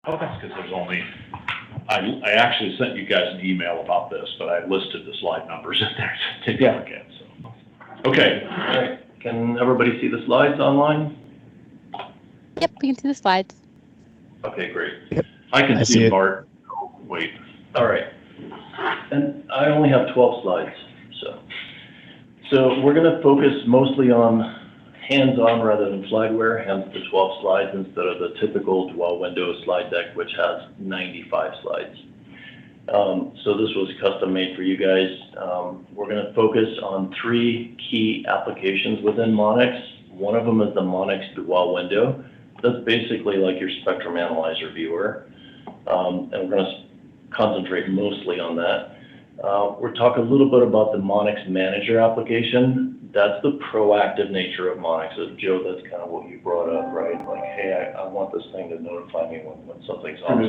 Oh, that's because there's only, I actually sent you guys an email about this, but I listed the slide numbers in there to take a look at, so. Okay. All right. Can everybody see the slides online? Yep, we can see the slides. Okay, great. Yep. I can I see see it. Bart. Oh, wait. All right. And I only have 12 slides, so we're going to focus mostly on hands-on rather than flagware, hence the 12 slides instead of the typical dual window slide deck, which has 95 slides. So this was custom made for you guys. We're going to focus on 3 key applications within Monics. One of them is the Monics dual window. That's basically like your spectrum analyzer viewer. And we're going to concentrate mostly on that. We'll talk a little bit about the Monics Manager application. That's the proactive nature of Monics. So Joe, that's kind of what you brought up, right? Like, hey, I want this thing to notify me when something's off.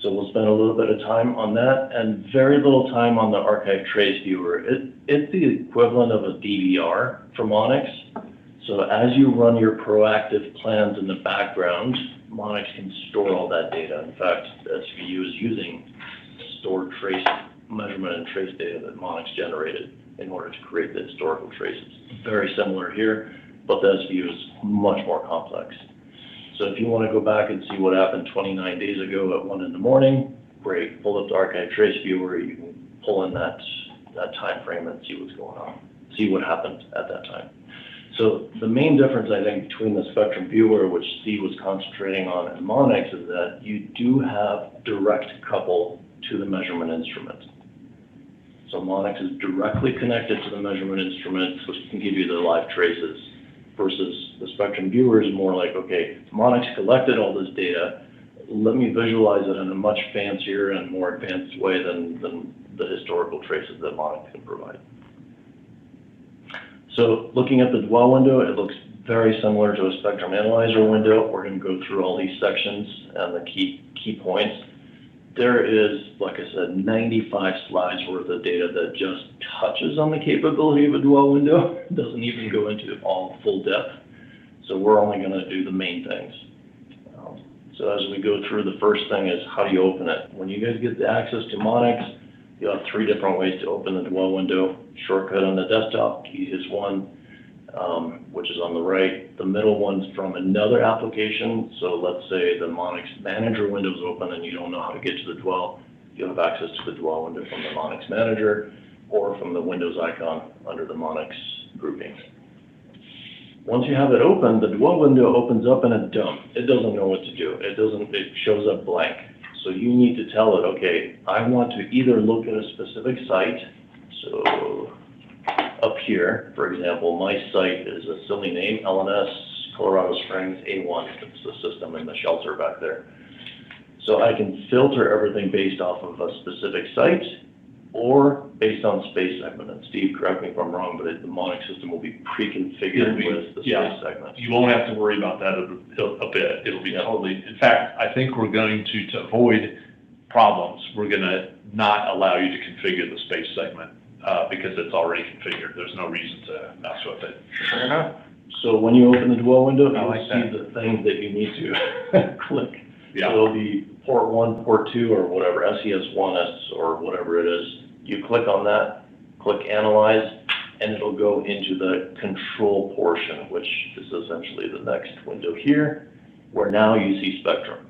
So we'll spend a little bit of time on that and very little time on the Archive Trace Viewer. It's the equivalent of a DVR for Monics. So as you run your proactive plans in the background, Monics can store all that data. In fact, SVU is using stored trace measurement and trace data that Monics generated in order to create the historical traces. Very similar here, but the SVU is much more complex. So if you want to go back and see what happened 29 days ago at 1 in the morning, great. Pull up the Archive Trace Viewer. You can pull in that time frame and see what's going on, see what happened at that time. So the main difference, I think, between the Spectrum Viewer, which Steve was concentrating on in Monics, is that you do have direct couple to the measurement instrument. So Monics is directly connected to the measurement instrument, which can give you the live traces, versus the Spectrum Viewer is more like, okay, Monics collected all this data, let me visualize it in a much fancier and more advanced way than the historical traces that Monics can provide. So looking at the dual window, it looks very similar to a spectrum analyzer window. We're going to go through all these sections and the key points. There is, like I said, 95 slides worth of data that just touches on the capability of a dual window. It doesn't even go into all full depth. So we're only going to do the main things. So as we go through, the first thing is how do you open it? When you guys get the access to Monics, you have 3 different ways to open the dual window. Shortcut on the desktop, easiest one, which is on the right. The middle one's from another application. So let's say the Monics Manager window is open and you don't know how to get to the dual. You have access to the dual window from the Monics Manager or from the Windows icon under the Monics grouping. Once you have it open, the dual window opens up and it's dumb. It doesn't know what to do. It shows up blank. So you need to tell it, okay, I want to either look at a specific site. So up here, for example, my site is a silly name, LNS Colorado Springs A1. It's the system in the shelter back there. So I can filter everything based off of a specific site or based on space segment. And Steve, correct me if I'm wrong, but the Monics system will be pre-configured with the space segment. You won't have to worry about that a bit. It'll be totally, in fact, I think we're going to avoid problems. We're going to not allow you to configure the space segment because it's already configured. There's no reason to mess with it. Fair enough. So when you open the dual window, you'll see the things that you need to click. Yeah. So it'll be port 1, port 2, or whatever, SES1S or whatever it is. You click on that, click Analyze, and it'll go into the control portion, which is essentially the next window here, where now you see Spectrum.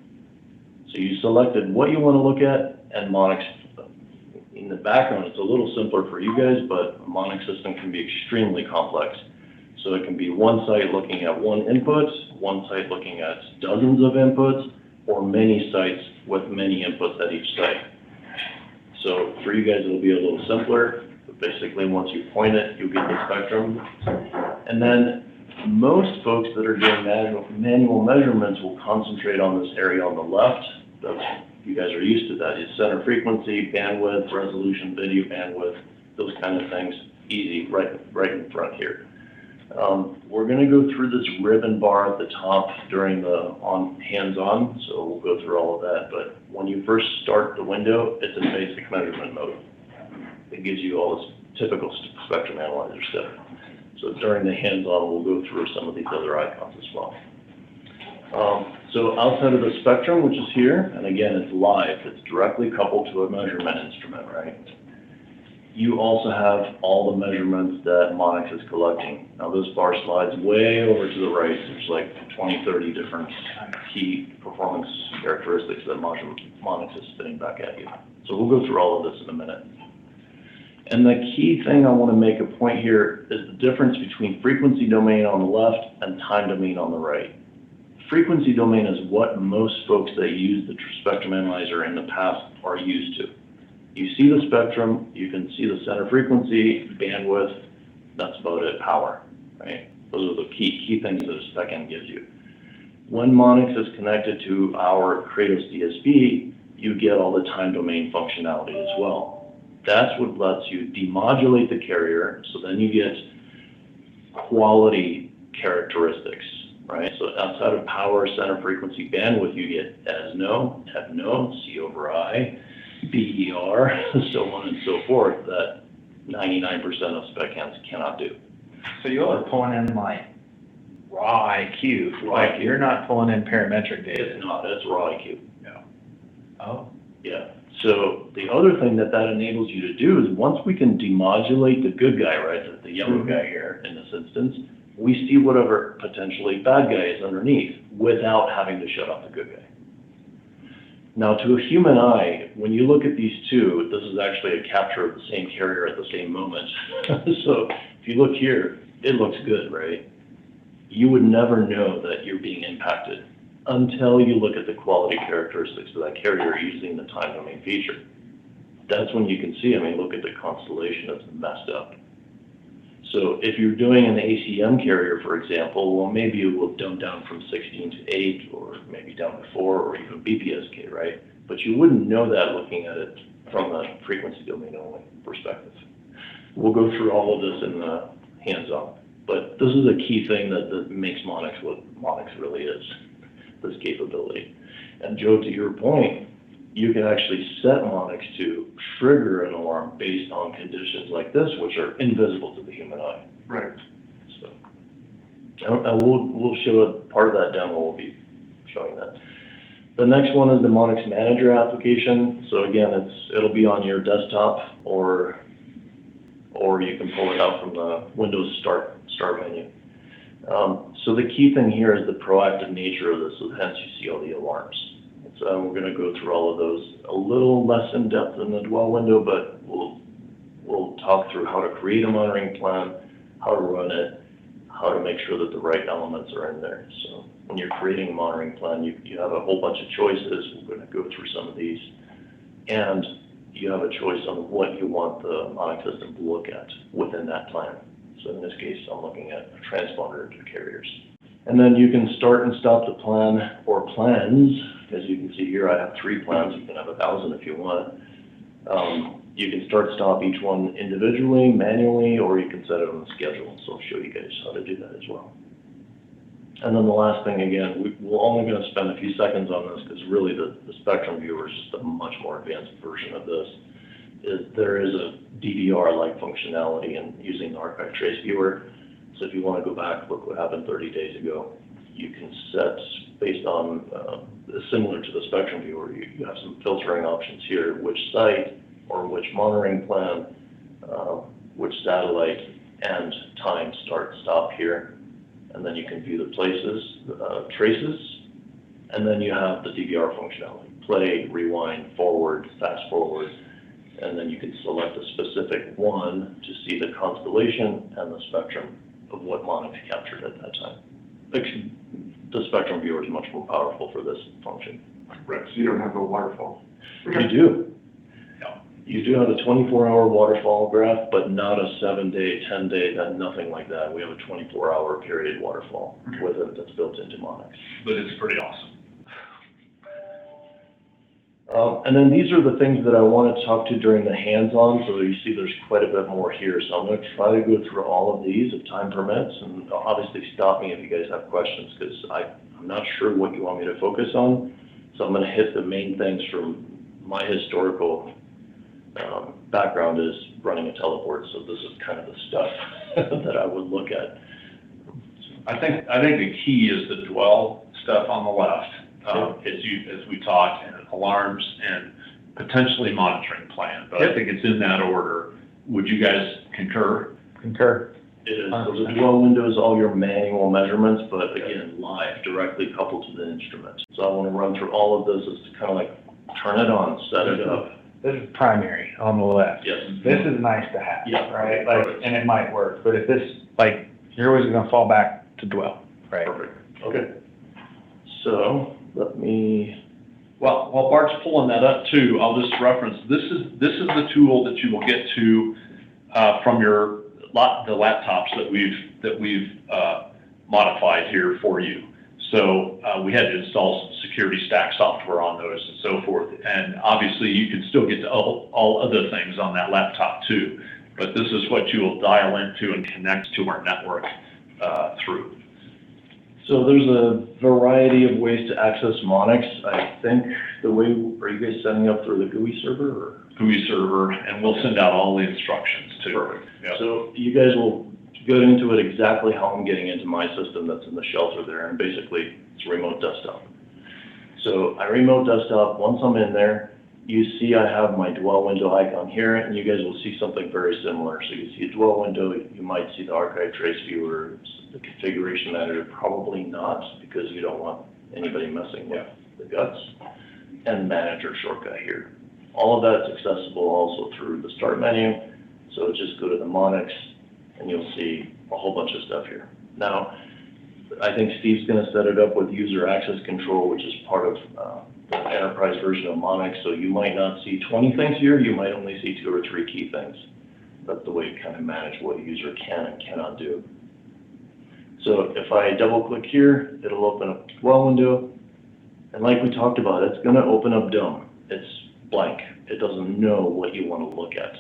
So you selected what you want to look at, and Monics. In the background, it's a little simpler for you guys, but a Monics system can be extremely complex. So it can be one site looking at one input, one site looking at dozens of inputs, or many sites with many inputs at each site. So for you guys, it'll be a little simpler. But basically, once you point it, you'll get the spectrum. And then most folks that are doing manual measurements will concentrate on this area on the left. You guys are used to that. It's center frequency, bandwidth, resolution, video bandwidth, those kind of things. Easy, right in front here. We're going to go through this ribbon bar at the top during the hands-on, so we'll go through all of that. But when you first start the window, it's in basic measurement mode. It gives you all this typical spectrum analyzer stuff. So during the hands-on, we'll go through some of these other icons as well. So outside of the spectrum, which is here, and again, it's live, it's directly coupled to a measurement instrument, right? You also have all the measurements that Monics is collecting. Now this bar slides way over to the right. There's like 20, 30 different key performance characteristics that Monics is spitting back at you. So we'll go through all of this in a minute. And the key thing I want to make a point here is the difference between frequency domain on the left and time domain on the right. Frequency domain is what most folks that use the spectrum analyzer in the past are used to. You see the spectrum, you can see the center frequency, bandwidth, that's about it, power, right? Those are the key things that a spec N gives you. When Monics is connected to our Kratos DSP, you get all the time domain functionality as well. That's what lets you demodulate the carrier, so then you get quality characteristics, right? So outside of power, center frequency, bandwidth, you get as-no, have-no, C over I, BER, so on and so forth, that 99% of spec Ns cannot do. So you all are pulling in like raw IQ, Raw like IQ. you're not pulling in parametric data. It's not, it's raw IQ. Oh, Yeah. So the other thing that enables you to do is once we can demodulate the good guy, right, the yellow guy here in this instance, we see whatever potentially bad guy is underneath without having to shut off the good guy. Now, to a human eye, when you look at these two, this is actually a capture of the same carrier at the same moment. So if you look here, it looks good, right? You would never know that you're being impacted until you look at the quality characteristics of that carrier using the time domain feature. That's when you can see, I mean, look at the constellation, it's messed up. So if you're doing an ACM carrier, for example, well, maybe it will dumb down from 16 to 8, or maybe down to 4, or even BPSK, right? But you wouldn't know that looking at it from a frequency domain only perspective. We'll go through all of this in the hands-on, but this is a key thing that makes Monics what Monics really is, this capability. And Joe, to your point, you can actually set Monics to trigger an alarm based on conditions like this, which are invisible to the human eye. Right. So, and we'll show a part of that demo. We'll be showing that. The next one is the Monics Manager application. So again, it'll be on your desktop, or you can pull it out from the Windows Start menu. So the key thing here is the proactive nature of this, so hence you see all the alarms. So we're going to go through all of those a little less in depth in the dwell window, but we'll talk through how to create a monitoring plan, how to run it, how to make sure that the right elements are in there. So when you're creating a monitoring plan, you have a whole bunch of choices. We're going to go through some of these, and you have a choice on what you want the monitoring system to look at within that plan. So in this case, I'm looking at a transponder to carriers. And then you can start and stop the plan or plans. As you can see here, I have 3 plans. You can have 1,000 if you want. You can start, stop each one individually, manually, or you can set it on the schedule. So I'll show you guys how to do that as well. And then the last thing, again, we're only going to spend a few seconds on this because really the Spectrum viewer is just a much more advanced version of this. There is a DVR-like functionality in using the archive trace viewer. So if you want to go back, look what happened 30 days ago, you can set based on, similar to the Spectrum viewer, you have some filtering options here, which site or which monitoring plan, which satellite and time start, stop here. And then you can view the places, traces, and then you have the DVR functionality, play, rewind, forward, fast forward, and then you can select a specific one to see the constellation and the spectrum of what Monics captured at that time. Actually, the Spectrum viewer is much more powerful for this function. Right, so you don't have a waterfall. You do. Yeah. You do have a 24-hour waterfall graph, but not a 7-day, 10-day, nothing like that. We have a 24-hour period waterfall with it that's built into Monics. But it's pretty awesome. And then these are the things that I want to talk to during the hands-on, so you see there's quite a bit more here. So I'm going to try to go through all of these if time permits, and obviously stop me if you guys have questions, because I'm not sure what you want me to focus on. So I'm going to hit the main things from my historical background is running a teleport, so this is kind of the stuff that I would look at. I think the key is the dwell stuff on the left. as we talked, and alarms and potentially monitoring plan. But I think it's in that order. Would you guys concur? Concur. It is. So the dwell window is all your manual measurements, but again, live, directly coupled to the instrument. So I want to run through all of this as to kind of like turn it on, set it up. This is primary on the left. Yes. This is nice to have, Yeah. right? Like, and it might work, but if this, like, you're always gonna fall back to dwell, right? Perfect. Okay. So let me, Well, while Bart's pulling that up too, I'll just reference, this is the tool that you will get to, from the laptops that we've modified here for you. So, we had to install some security stack software on those and so forth. And obviously you can still get to all other things on that laptop too. But this is what you will dial into and connect to our network, through. so there's a variety of ways to access Monics. I think are you guys setting up through the GUI server or? GUI server, and we'll send out all the instructions too. Perfect. Yep. So you guys will go into it exactly how I'm getting into my system that's in the shelter there, and basically it's remote desktop. So I remote desktop, once I'm in there, you see I have my dwell window icon here, and you guys will see something very similar. So you see a dwell window, you might see the archive trace viewer, the configuration manager, probably not, because you don't want anybody messing with the guts, and manager shortcut here. All of that's accessible also through the start menu. So just go to the Monics, and you'll see a whole bunch of stuff here. Now, I think Steve's gonna set it up with user access control, which is part of the enterprise version of Monics. So you might not see 20 things here, you might only see 2 or 3 key things. That's the way you kind of manage what a user can and cannot do. So if I double click here, it'll open up the dwell window. And like we talked about, it's gonna open up dumb. It's blank. It doesn't know what you wanna look at.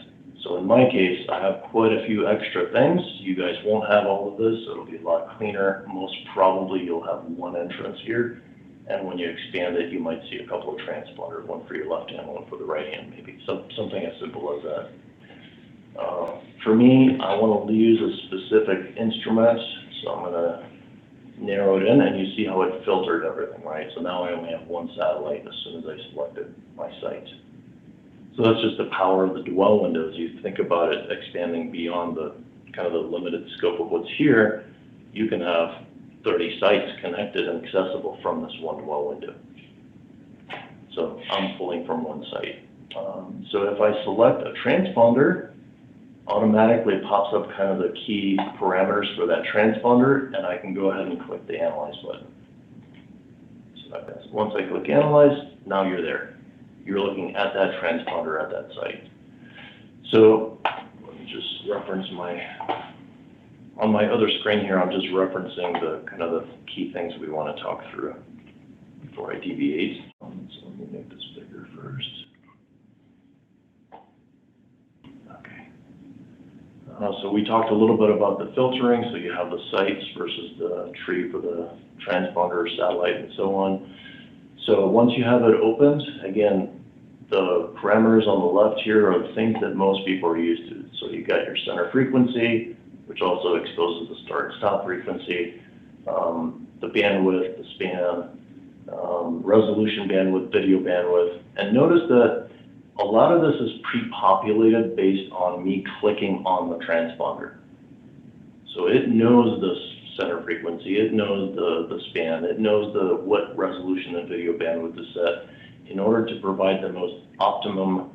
So in my case, I have quite a few extra things. You guys won't have all of this, so it'll be a lot cleaner. Most probably you'll have one entrance here. And when you expand it, you might see a couple of transponders, one for your left hand, one for the right hand, maybe something as simple as that. For me, I want to use a specific instrument, so I'm going to narrow it in, and you see how it filtered everything, right? So now I only have one satellite as soon as I selected my site. So that's just the power of the dwell windows. You think about it expanding beyond the kind of the limited scope of what's here, you can have 30 sites connected and accessible from this one dwell window. So I'm pulling from one site. So if I select a transponder, automatically it pops up kind of the key parameters for that transponder, and I can go ahead and click the Analyze button. So once I click Analyze, now you're there. You're looking at that transponder at that site. So let me just reference on my other screen here, I'm just referencing the kind of the key things we want to talk through before I deviate. So let me make this bigger first. Okay. So we talked a little bit about the filtering. So you have the sites versus the tree for the transponder, satellite, and so on. So once you have it opened, again, the parameters on the left here are things that most people are used to. So you've got your center frequency, which also exposes the start and stop frequency, the bandwidth, the span, resolution bandwidth, video bandwidth. And notice that a lot of this is pre-populated based on me clicking on the transponder. So it knows the center frequency, it knows the span, it knows what resolution and video bandwidth is set in order to provide the most optimum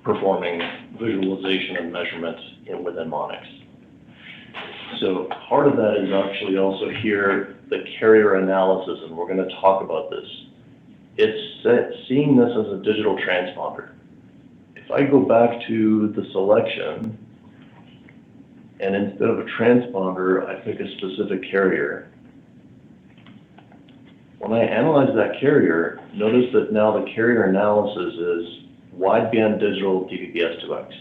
performing visualization and measurement within Monics. So part of that is actually also here, the carrier analysis, and we're going to talk about this. It's seeing this as a digital transponder. If I go back to the selection, and instead of a transponder, I pick a specific carrier. When I analyze that carrier, notice that now the carrier analysis is wideband digital DVB-S2X.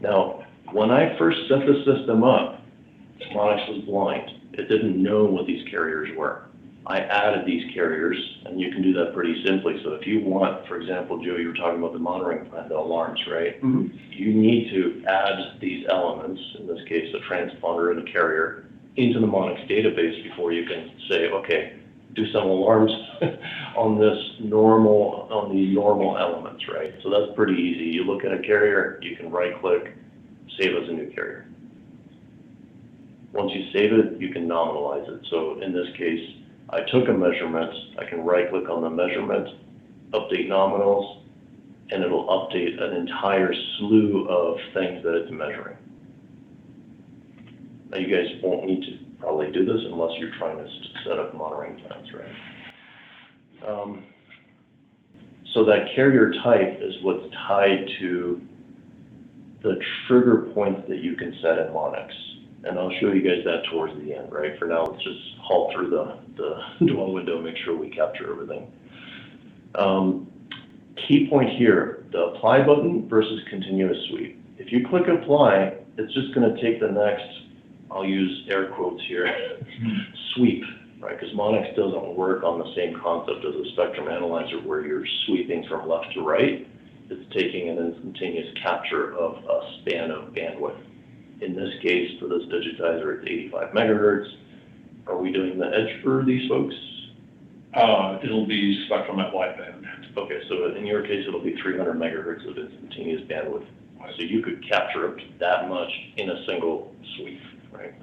Now, when I first set the system up, Monics was blind. It didn't know what these carriers were. I added these carriers, and you can do that pretty simply. So if you want, for example, Joe, you were talking about the monitoring plan, the alarms, right? Mm-hmm. You need to add these elements, in this case, a transponder and a carrier, into the Monics database before you can say, okay, do some alarms on the normal elements, right? So that's pretty easy. You look at a carrier, you can right click, save as a new carrier. Once you save it, you can nominalize it. So in this case, I took a measurement, I can right click on the measurement, update nominals, and it'll update an entire slew of things that it's measuring. Now you guys won't need to probably do this unless you're trying to set up monitoring plans, right? So that carrier type is what's tied to the trigger points that you can set in Monics. And I'll show you guys that towards the end, right? For now, let's just haul through the dwell window, make sure we capture everything. Key point here, the apply button versus continuous sweep. If you click apply, it's just gonna take the next, I'll use air quotes here, sweep, right? Because Monics doesn't work on the same concept as a spectrum analyzer where you're sweeping from left to right. It's taking an instantaneous capture of a span of bandwidth. In this case, for this digitizer, it's 85 megahertz. Are we doing the edge for these folks? It'll be spectrum at wideband. Okay, so in your case, it'll be 300 megahertz of instantaneous bandwidth. So you could capture up to that much in a single sweep, right?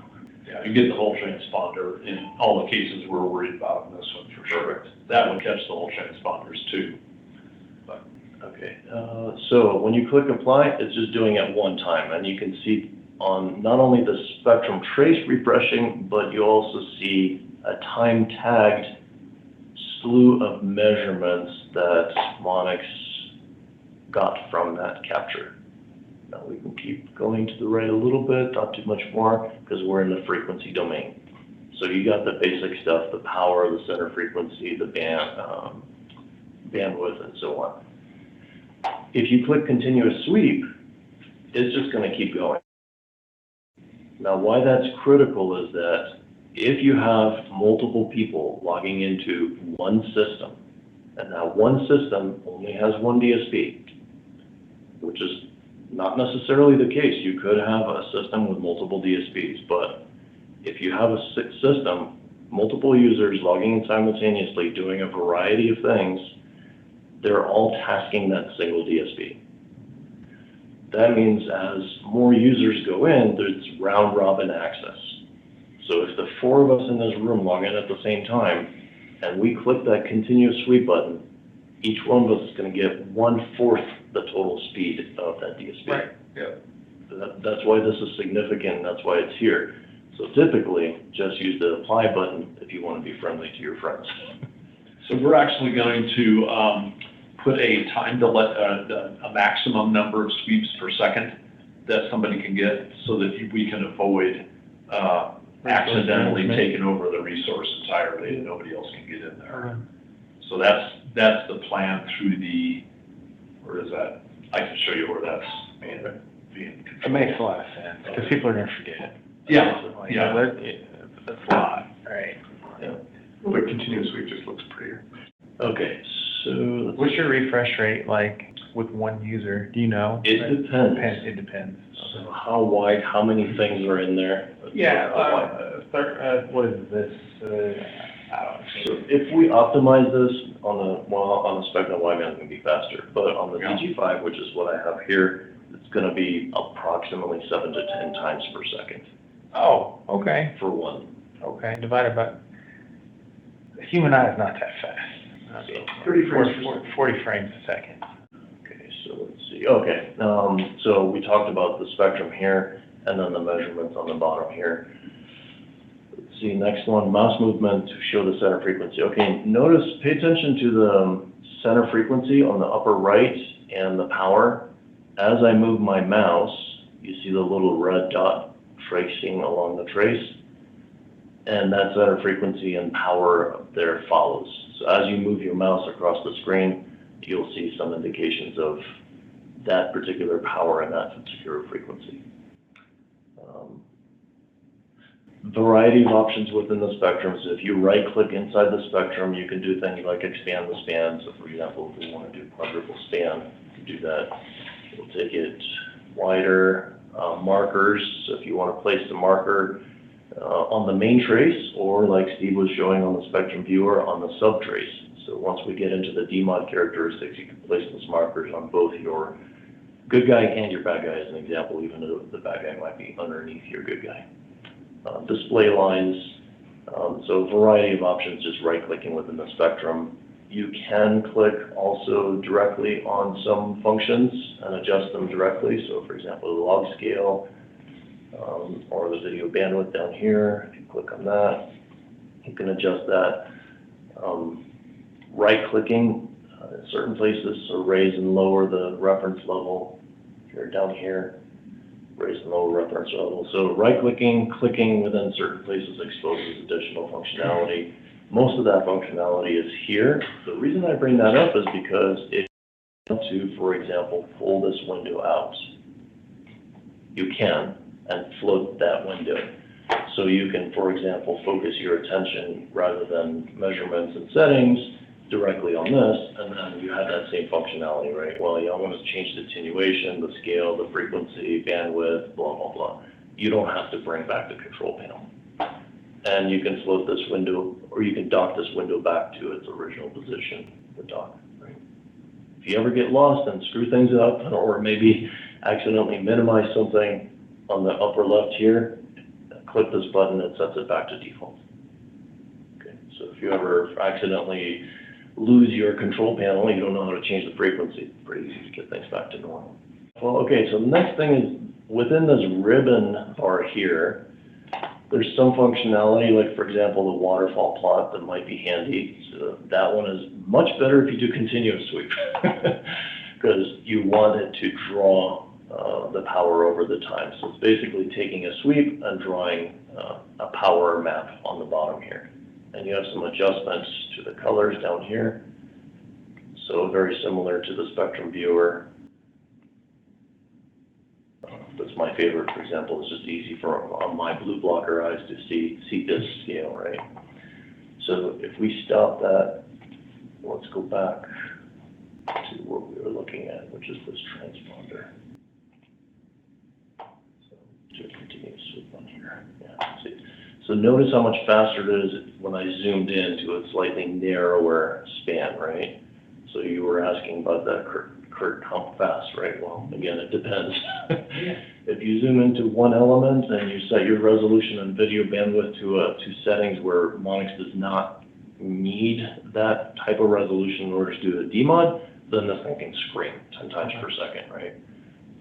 Yeah, you get the whole transponder in all the cases we're worried about in this one for sure. Perfect. That would catch the whole transponders too. Okay, so when you click apply, it's just doing it one time, and you can see on not only the spectrum trace refreshing, but you also see a time-tagged slew of measurements that Monics got from that capture. Now we can keep going to the right a little bit, not too much more, because we're in the frequency domain. So you got the basic stuff, the power, the center frequency, the bandwidth, and so on. If you click continuous sweep, it's just going to keep going. Now, why that's critical is that if you have multiple people logging into one system, and that one system only has one DSP, which is not necessarily the case. You could have a system with multiple DSPs, but if you have a system, multiple users logging in simultaneously, doing a variety of things, they're all tasking that single DSP. That means as more users go in, there's round robin access. So if the 4 of us in this room log in at the same time, and we click that continuous sweep button, each one of us is going to get 1/4 the total speed of that DSP. Right, yeah. That's why this is significant, and that's why it's here. So typically, just use the apply button if you want to be friendly to your friends. So we're actually going to put a time to let a maximum number of sweeps per second that somebody can get so that we can avoid accidentally taking over the resource entirely and nobody else can get in there. So that's the plan through where is that? I can show you where that's being controlled. It makes a lot of sense, because people are gonna forget it. Yeah, Like, yeah. That's a lot, right? The continuous sweep just looks prettier. Okay, so What's your refresh rate like with one user? Do you know? it depends. It depends. So how wide, how many things are in there? Yeah, How wide? what is this? I don't So know. if we optimize this on a spectrum wideband, it's gonna be faster, but on the Yeah. DG5, which is what I have here, it's gonna be approximately 7 to 10 times per second Oh, okay, for one. okay, divided by, the human eye is not that fast. 30 frames per second. 40 frames a second. Okay, so let's see, okay, so we talked about the spectrum here, and then the measurements on the bottom here. Let's see, next one, mouse movement to show the center frequency. Okay, notice, pay attention to the center frequency on the upper right and the power. As I move my mouse, you see the little red dot tracing along the trace, and that center frequency and power up there follows. So as you move your mouse across the screen, you'll see some indications of that particular power and that particular frequency. Variety of options within the spectrum. So if you right-click inside the spectrum, you can do things like expand the span. So for example, if we want to do quadruple span, you can do that. We'll take it wider. Markers, so if you want to place the marker on the main trace, or like Steve was showing on the spectrum viewer, on the subtrace. So once we get into the DMOD characteristics, you can place those markers on both your good guy and your bad guy as an example, even though the bad guy might be underneath your good guy. Display lines, so a variety of options, just right-clicking within the spectrum. You can click also directly on some functions and adjust them directly. So for example, the log scale, or the video bandwidth down here, if you click on that, you can adjust that. Right-clicking in certain places, so raise and lower the reference level. If you're down here, raise and lower reference level. So right-clicking, clicking within certain places exposes additional functionality. Most of that functionality is here. The reason I bring that up is because if you want to, for example, pull this window out, you can, and float that window. So you can, for example, focus your attention rather than measurements and settings directly on this, and then you have that same functionality, right? Well, I want to change the attenuation, the scale, the frequency, bandwidth, blah, blah, blah. You don't have to bring back the control panel. And you can float this window, or you can dock this window back to its original position, the dock, right? If you ever get lost and screw things up, or maybe accidentally minimize something on the upper left here, click this button, it sets it back to default. Okay, so if you ever accidentally lose your control panel, you don't know how to change the frequency, it's pretty easy to get things back to normal. Well, okay, so the next thing is, within this ribbon bar here, there's some functionality, like for example, the waterfall plot that might be handy. So that one is much better if you do continuous sweep, because you want it to draw the power over the time. So it's basically taking a sweep and drawing a power map on the bottom here. And you have some adjustments to the colors down here. So very similar to the spectrum viewer. That's my favorite, for example. It's just easy for on my blue blocker eyes to see this scale, right? So if we stop that, let's go back to what we were looking at, which is this transponder. So do a continuous sweep on here. Yeah, see. So notice how much faster it is when I zoomed in to a slightly narrower span, right? So you were asking about that, Kurt, how fast, right? Well, again, it depends. If you zoom into one element and you set your resolution and video bandwidth to settings where Monics does not need that type of resolution in order to do a DMOD, then this thing can scream 10 times per second, right?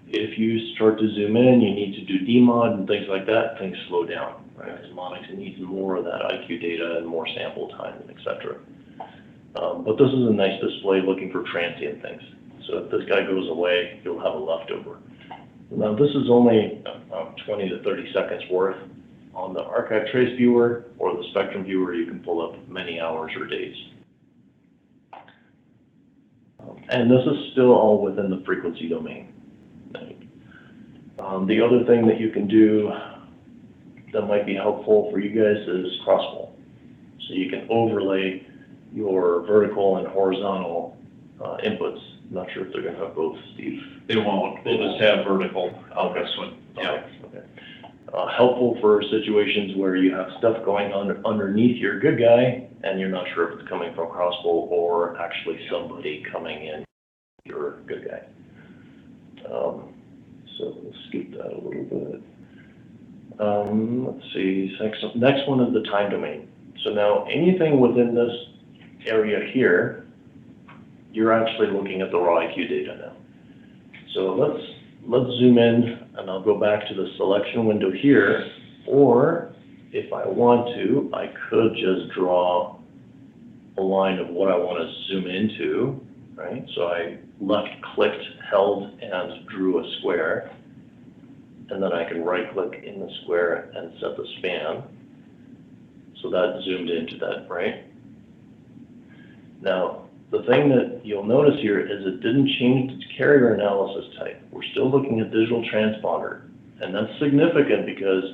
If you start to zoom in, you need to do DMOD and things like that, things slow down, right? Because Monics needs more of that IQ data and more sample time, et cetera. But this is a nice display looking for transient things. So if this guy goes away, you'll have a leftover. Now this is only 20 to 30 seconds worth. On the archive trace viewer or the spectrum viewer, you can pull up many hours or days. And this is still all within the frequency domain. The other thing that you can do that might be helpful for you guys is crossfall. So you can overlay your vertical and horizontal inputs. I'm not sure if they're going to have both, Steve. They won't, they'll just have vertical on this one. Yeah. Okay. Helpful for situations where you have stuff going on underneath your good guy and you're not sure if it's coming from crossfall or actually somebody coming in your good guy. So we'll skip that a little bit. Let's see, next one is the time domain. So now anything within this area here, you're actually looking at the raw IQ data now. So let's zoom in and I'll go back to the selection window here, or if I want to, I could just draw a line of what I want to zoom into, right? So I left-clicked, held, and drew a square, and then I can right-click in the square and set the span. So that zoomed into that, right? Now, the thing that you'll notice here is it didn't change its carrier analysis type. We're still looking at digital transponder, and that's significant because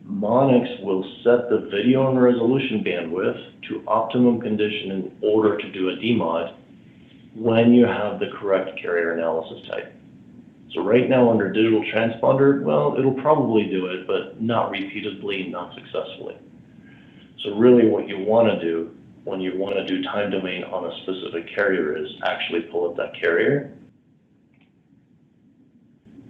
Monics will set the video and resolution bandwidth to optimum condition in order to do a DMOD when you have the correct carrier analysis type. So right now under digital transponder, well, it'll probably do it, but not repeatedly, not successfully. So really what you want to do when you want to do time domain on a specific carrier is actually pull up that carrier.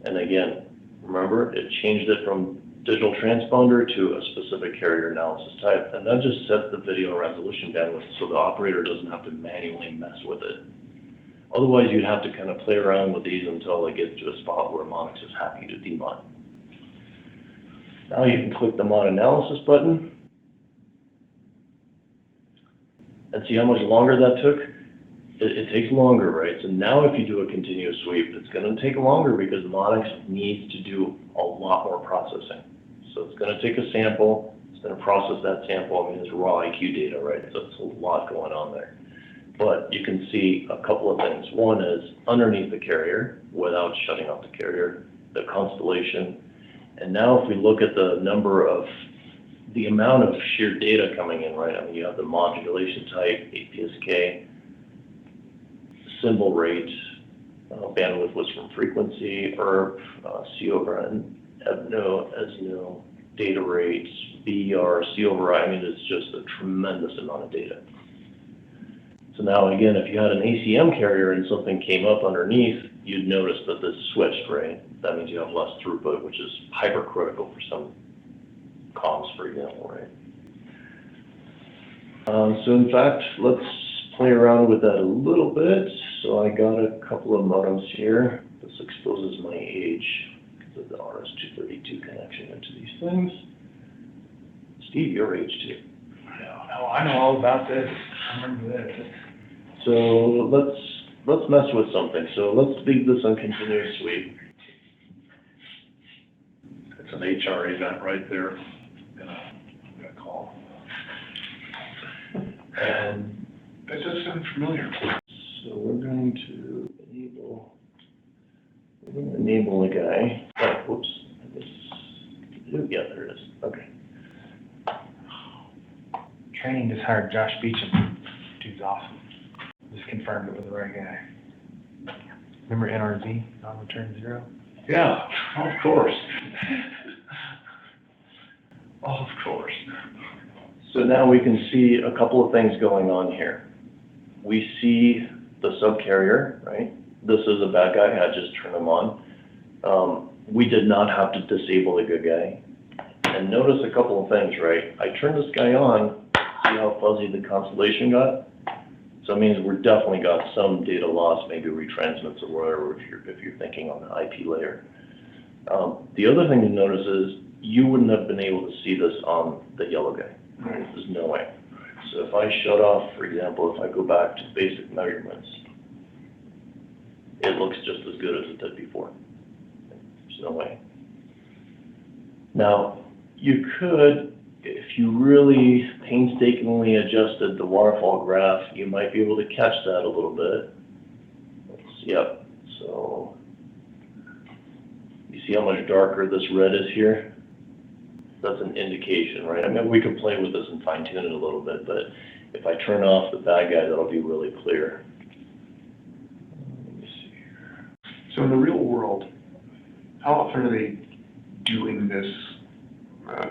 And again, remember, it changed it from digital transponder to a specific carrier analysis type. And that just sets the video resolution bandwidth so the operator doesn't have to manually mess with it. Otherwise, you'd have to kind of play around with these until it gets to a spot where Monics is happy to demon. Now you can click the mod analysis button. And see how much longer that took? It takes longer, right? So now if you do a continuous sweep, it's going to take longer because Monics needs to do a lot more processing. So it's going to take a sample, it's going to process that sample. I mean, it's raw IQ data, right? So it's a lot going on there. But you can see a couple of things. One is underneath the carrier, without shutting off the carrier, the constellation. And now if we look at the the amount of sheer data coming in, right? I mean, you have the modulation type, APSK, symbol rate, bandwidth was from frequency, ERP, C over N, EBNO, ESNO, data rates, BER, C over I. I mean, it's just a tremendous amount of data. So now again, if you had an ACM carrier and something came up underneath, you'd notice that this switched, right? That means you have less throughput, which is hypercritical for some comms, for example, right? So in fact, let's play around with that a little bit. So I got a couple of modems here. This exposes my age because of the RS-232 connection into these things. Steve, your age too. Oh, I know all about this. I remember this. So let's mess with something. So let's leave this on continuous sweep. It's an HR event right there. Gonna call. And That does sound familiar. so we're going to enable the guy. Oh, whoops. Yeah, there it is. Okay. Training just hired Josh Beecham. Dude's awesome. Just confirmed it with the right guy. Remember NRZ, non-return zero? Yeah, of course. Of course. So now we can see a couple of things going on here. We see the subcarrier, right? This is a bad guy. I just turned him on. We did not have to disable the good guy. And notice a couple of things, right? I turned this guy on. See how fuzzy the constellation got? So it means we're definitely got some data loss, maybe retransmits or whatever if you're thinking on the IP layer. The other thing to notice is you wouldn't have been able to see this on the yellow guy. Right. There's no way. So if I shut off, for example, if I go back to basic measurements, it looks just as good as it did before. There's no way. Now, you could, if you really painstakingly adjusted the waterfall graph, you might be able to catch that a little bit. Yep, so you see how much darker this red is here? That's an indication, right? I mean, we could play with this and fine tune it a little bit, but if I turn off the bad guy, that'll be really clear. Let me see here. So in the real world, how often are they doing this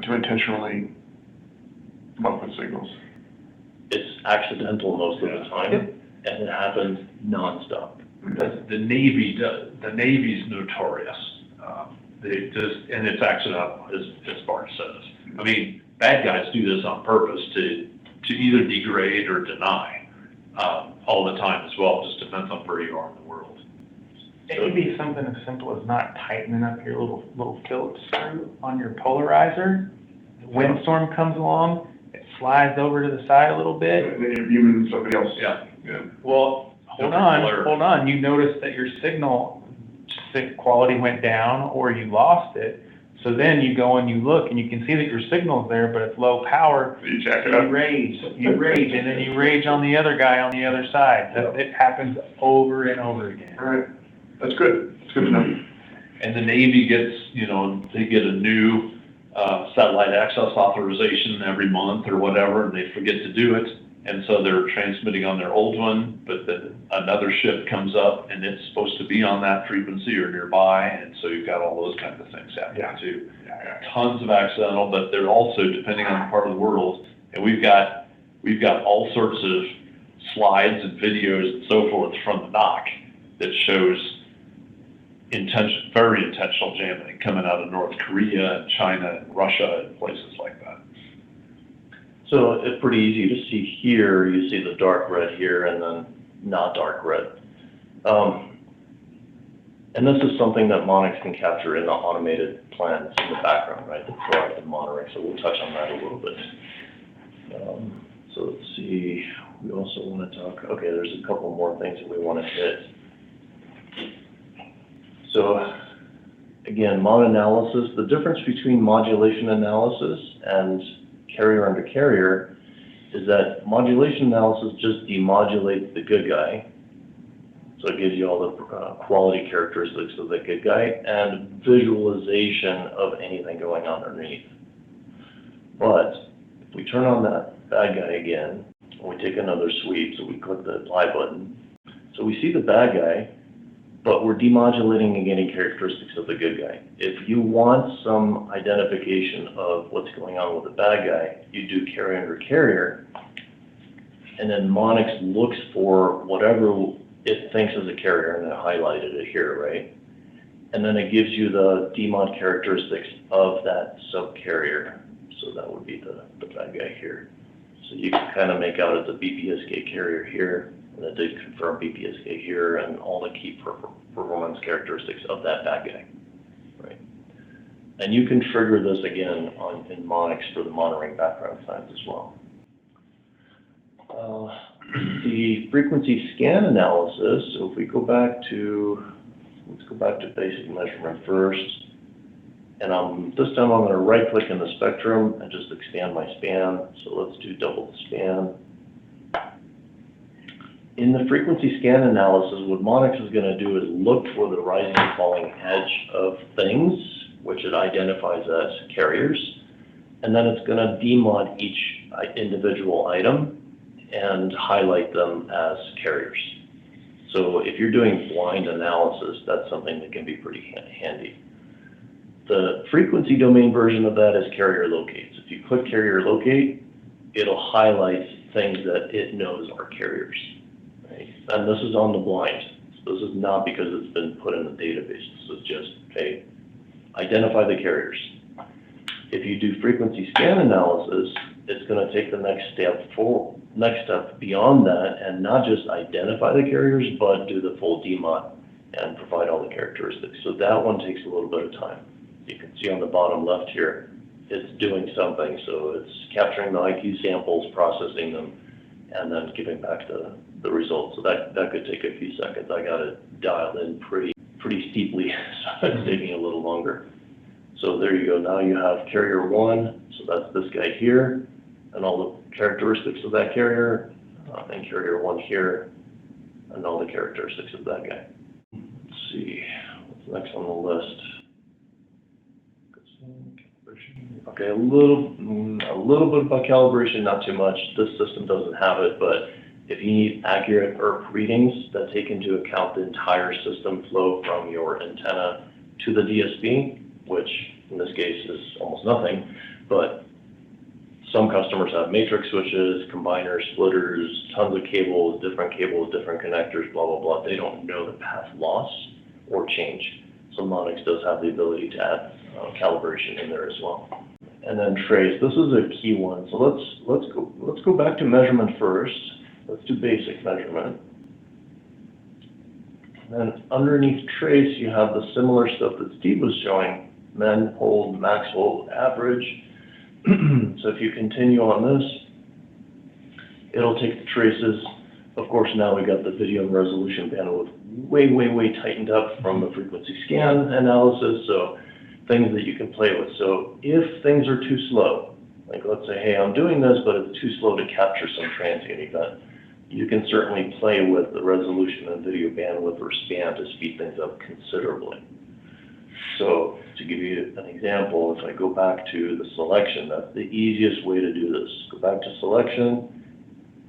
to intentionally bump with signals? It's accidental most of the time, and it happens nonstop. The Navy's notorious. They just, and it's accidental, as Bart says. I mean, bad guys do this on purpose to either degrade or deny all the time as well. It just depends on where you are in the world. It could be something as simple as not tightening up your little Phillips screw on your polarizer. The windstorm comes along, it slides over to the side a little bit. And then you're viewing somebody else. Yeah. Well, hold on. You notice that your signal quality went down or you lost it. So then you go and you look and you can see that your signal's there, but it's low power. You jack it You up. rage, and then you rage on the other guy on the other side. It happens over and over again. All right. That's good. It's good to know. And the Navy gets, they get a new satellite access authorization every month or whatever, and they forget to do it. And so they're transmitting on their old one, but then another ship comes up and it's supposed to be on that frequency or nearby. And so you've got all those kinds of things happening too. Tons of accidental, but they're also depending on the part of the world. And we've got all sorts of slides and videos and so forth from the NOC that shows very intentional jamming coming out of North Korea and China and Russia and places like that. So it's pretty easy to see here. You see the dark red here and then not dark red. And this is something that Monics can capture in the automated plans in the background, right? The proactive monitoring. So we'll touch on that a little bit. So let's see. We also want to talk. Okay, there's a couple more things that we want to hit. So again, mod analysis. The difference between modulation analysis and carrier under carrier is that modulation analysis just demodulates the good guy. So it gives you all the quality characteristics of the good guy and visualization of anything going on underneath. But if we turn on that bad guy again, and we take another sweep, so we click the apply button. So we see the bad guy, but we're demodulating and getting characteristics of the good guy. If you want some identification of what's going on with the bad guy, you do carrier under carrier, and then Monics looks for whatever it thinks is a carrier, and I highlighted it here, right? And then it gives you the demod characteristics of that subcarrier. So that would be the bad guy here. So you can kind of make out it's a BPSK carrier here, and it did confirm BPSK here, and all the key performance characteristics of that bad guy, right? And you can trigger this again in Monics for the monitoring background signs as well. The frequency scan analysis, so if we go back to, let's go back to basic measurement first. And this time I'm going to right click in the spectrum and just expand my span. So let's do double the span. In the frequency scan analysis, what Monics is going to do is look for the rising and falling edge of things, which it identifies as carriers. And then it's going to demod each individual item and highlight them as carriers. So if you're doing blind analysis, that's something that can be pretty handy. The frequency domain version of that is carrier locates. If you click carrier locate, it'll highlight things that it knows are carriers. Right? And this is on the blind. So this is not because it's been put in the database. This is just, hey, identify the carriers. If you do frequency scan analysis, it's going to take the next step beyond that and not just identify the carriers, but do the full demod and provide all the characteristics. So that one takes a little bit of time. You can see on the bottom left here, it's doing something. So it's capturing the IQ samples, processing them, and then giving back the results. So that could take a few seconds. I got it dialed in pretty steeply, so it's taking a little longer. So there you go. Now you have carrier one. So that's this guy here, and all the characteristics of that carrier, and carrier one here, and all the characteristics of that guy. Let's see, what's next on the list? Okay, a little bit about calibration, not too much. This system doesn't have it, but if you need accurate ERP readings that take into account the entire system flow from your antenna to the DSP, which in this case is almost nothing, but some customers have matrix switches, combiners, splitters, tons of cables, different connectors, blah, blah, blah. They don't know the path loss or change. So Monics does have the ability to add calibration in there as well. And then trace, this is a key one. So let's go back to measurement first. Let's do basic measurement. And then underneath trace, you have the similar stuff that Steve was showing, min, hold, max hold, average. So if you continue on this, it'll take the traces. Of course, now we got the video resolution bandwidth way tightened up from the frequency scan analysis. So things that you can play with. So if things are too slow, like let's say, hey, I'm doing this, but it's too slow to capture some transient event, you can certainly play with the resolution and video bandwidth or span to speed things up considerably. So to give you an example, if I go back to the selection, that's the easiest way to do this. Go back to selection,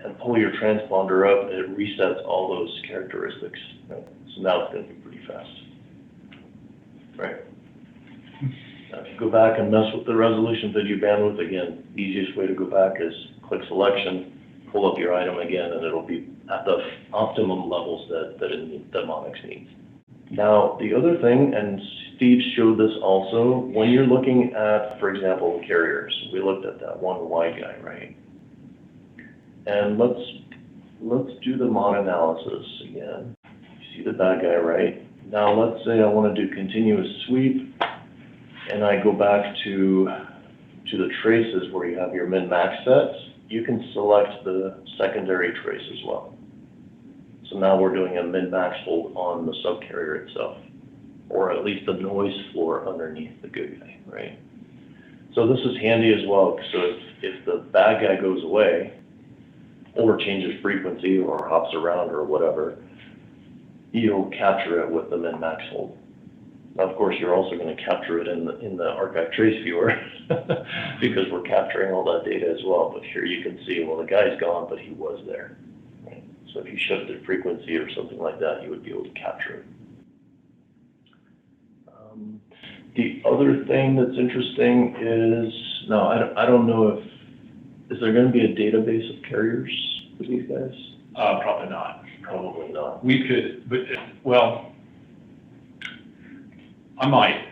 and pull your transponder up, it resets all those characteristics. Right? So now it's going to be pretty fast. Right. Now if you go back and mess with the resolution video bandwidth again, the easiest way to go back is click selection, pull up your item again, and it'll be at the optimum levels that Monics needs. Now, the other thing, and Steve showed this also, when you're looking at, for example, carriers, we looked at that one wide guy, right? And let's do the mod analysis again. You see the bad guy, right? Now, let's say I want to do continuous sweep, and I go back to the traces where you have your min-max sets. You can select the secondary trace as well. So now we're doing a min-max hold on the subcarrier itself, or at least the noise floor underneath the good guy, right? So this is handy as well, so if the bad guy goes away, or changes frequency, or hops around, or whatever, you'll capture it with the min-max hold. Now, of course, you're also going to capture it in the archive trace viewer, because we're capturing all that data as well. But here you can see, well, the guy's gone, but he was there. Right? So if you shifted frequency or something like that, you would be able to capture it. The other thing that's interesting is, now I don't know is there going to be a database of carriers for these guys? Probably not. Probably not. We could, but, well, I might.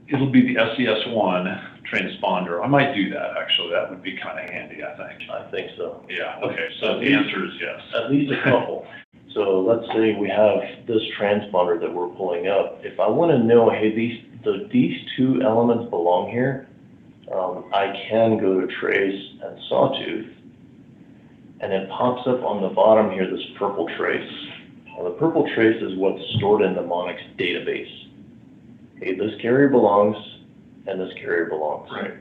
It'll be the SES1 transponder. I might do that, actually. That would be kind of handy, I think. I think so. Yeah, okay, so the answer is yes. At least a couple. So let's say we have this transponder that we're pulling up. If I want to know, hey, these two elements belong here, I can go to trace and sawtooth, and it pops up on the bottom here, this purple trace. Now, the purple trace is what's stored in the Monics database. Okay, this carrier belongs, and this carrier belongs. Right.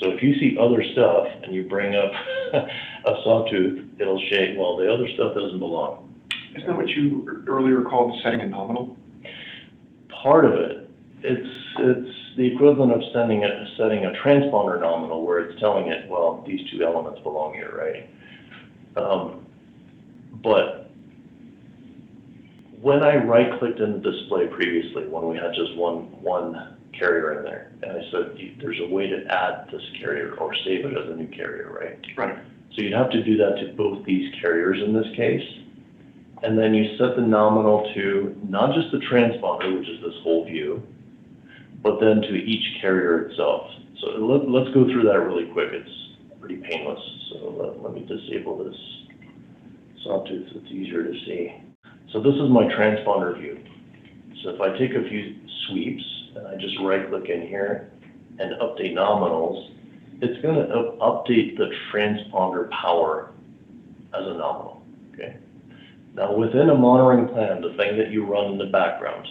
So if you see other stuff, and you bring up a sawtooth, it'll say, well, the other stuff doesn't belong. Isn't that what you earlier called setting a nominal? Part of it, it's the equivalent of setting a transponder nominal where it's telling it, well, these two elements belong here, right? But when I right-clicked in the display previously, when we had just one carrier in there, and I said, there's a way to add this carrier or save it as a new carrier, right? Right. So you'd have to do that to both these carriers in this case. And then you set the nominal to not just the transponder, which is this whole view, but then to each carrier itself. So let's go through that really quick. It's pretty painless. So let me disable this sawtooth so it's easier to see. So this is my transponder view. So if I take a few sweeps and I just right-click in here and update nominals, it's going to update the transponder power as a nominal, okay? Now within a monitoring plan, the thing that you run in the background,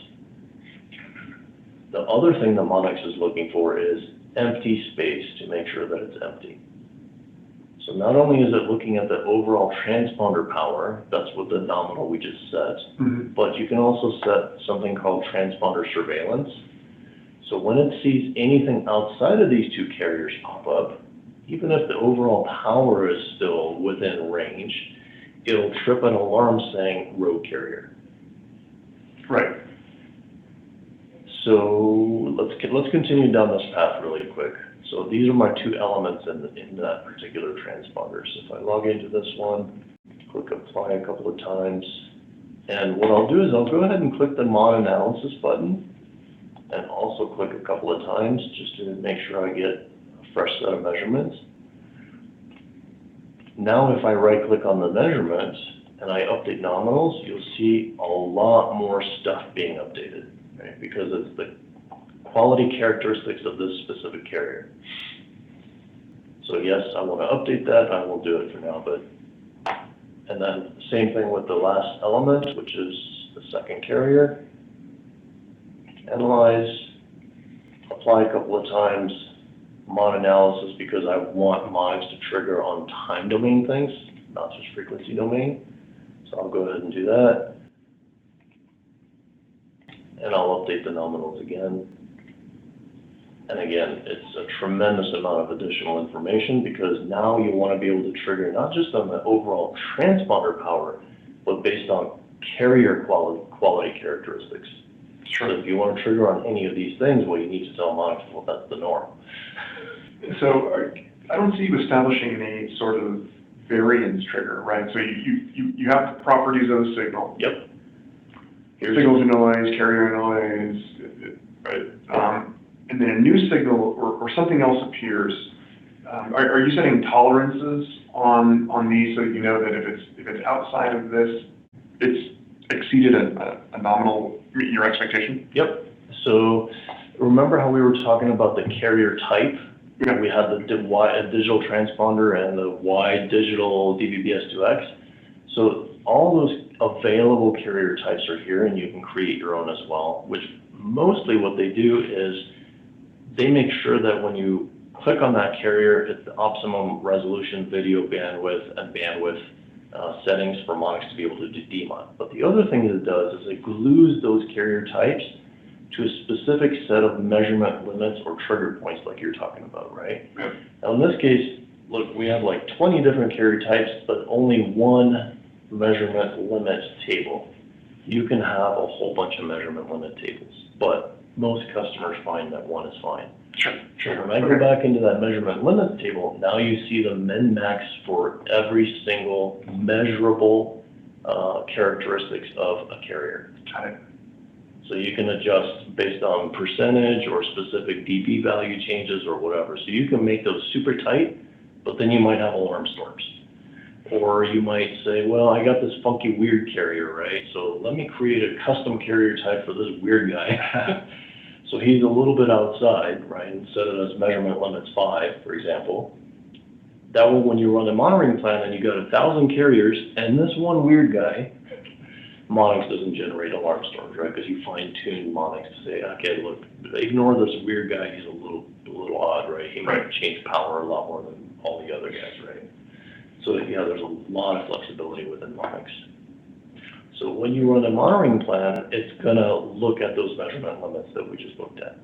the other thing that Monics is looking for is empty space to make sure that it's empty. So not only is it looking at the overall transponder power, that's what the nominal we just set, but you can also set something called transponder surveillance. So when it sees anything outside of these two carriers pop up, even if the overall power is still within range, it'll trip an alarm saying rogue carrier. Right. So let's continue down this path really quick. So these are my two elements in that particular transponder. So if I log into this one, click apply a couple of times, and what I'll do is I'll go ahead and click the mod analysis button, and also click a couple of times just to make sure I get a fresh set of measurements. Now if I right click on the measurements and I update nominals, you'll see a lot more stuff being updated, right? Because it's the quality characteristics of this specific carrier. So yes, I want to update that, I will do it for now, and then same thing with the last element, which is the second carrier. Analyze, apply a couple of times, mod analysis, because I want mods to trigger on time domain things, not just frequency domain. So I'll go ahead and do that. And I'll update the nominals again. And again, it's a tremendous amount of additional information because now you want to be able to trigger not just on the overall transponder power, but based on carrier quality characteristics. So if you want to trigger on any of these things, well, you need to tell Monix, well, that's the norm. So I don't see you establishing any sort of variance trigger, right? So you have the properties of the signal. Yep. Signal to noise, carrier noise, right? And then a new signal or something else appears. Are you setting tolerances on these so that you know that if it's outside of this, it's exceeded a nominal, your expectation? Yep. So remember how we were talking about the carrier type? Yeah. We had the digital transponder and the wide digital DVB-S2X. So all those available carrier types are here, and you can create your own as well, which mostly what they do is they make sure that when you click on that carrier, it's the optimum resolution, video bandwidth, and bandwidth settings for Monix to be able to do DMOD. But the other thing that it does is it glues those carrier types to a specific set of measurement limits or trigger points like you're talking about, right? Yep. Now in this case, look, we have like 20 different carrier types, but only one measurement limit table. You can have a whole bunch of measurement limit tables, but most customers find that one is fine. Sure. When I go back into that measurement limit table, now you see the min-max for every single measurable characteristics of a carrier. Got it. So you can adjust based on percentage or specific dB value changes or whatever. So you can make those super tight, but then you might have alarm storms. Or you might say, well, I got this funky weird carrier, right? So let me create a custom carrier type for this weird guy. So he's a little bit outside, right? And set it as measurement limits 5, for example. That way, when you run a monitoring plan and you got 1,000 carriers and this one weird guy, Monix doesn't generate alarm storms, right? Because you fine-tune Monix to say, okay, look, ignore this weird guy. He's a little odd, right? He might change power a lot more than all the other guys, right? So yeah, there's a lot of flexibility within Monix. So when you run a monitoring plan, it's gonna look at those measurement limits that we just looked at.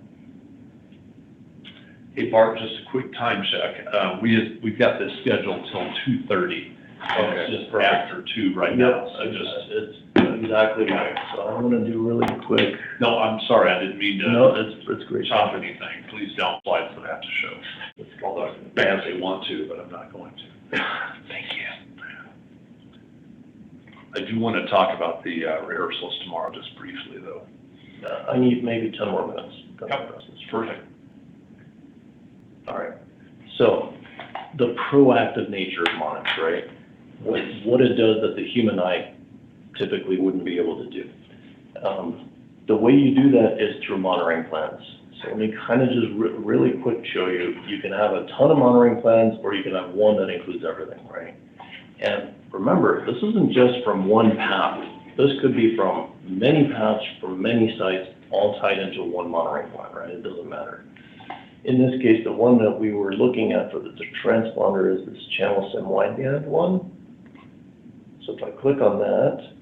Hey Bart, just a quick time check. We've got this scheduled till 2:30. Okay, It's just perfect. after 2 right now. So It's exactly right. So I'm gonna do really quick. No, I'm sorry, I didn't mean No, to it's great. chop anything. Please don't, slides that have to show. Although fans they want to, but I'm not going to. Thank you. I do want to talk about the rehearsals tomorrow, just briefly though. I need maybe 10 more minutes. Yep, it's perfect. All right. So the proactive nature of Monix, right? What it does that the human eye typically wouldn't be able to do. The way you do that is through monitoring plans. So let me kind of just really quick show you. You can have a ton of monitoring plans, or you can have one that includes everything, right? And remember, this isn't just from one path. This could be from many paths, from many sites, all tied into one monitoring plan, right? It doesn't matter. In this case, the one that we were looking at for the transponder is this channel sim wideband one. So if I click on that,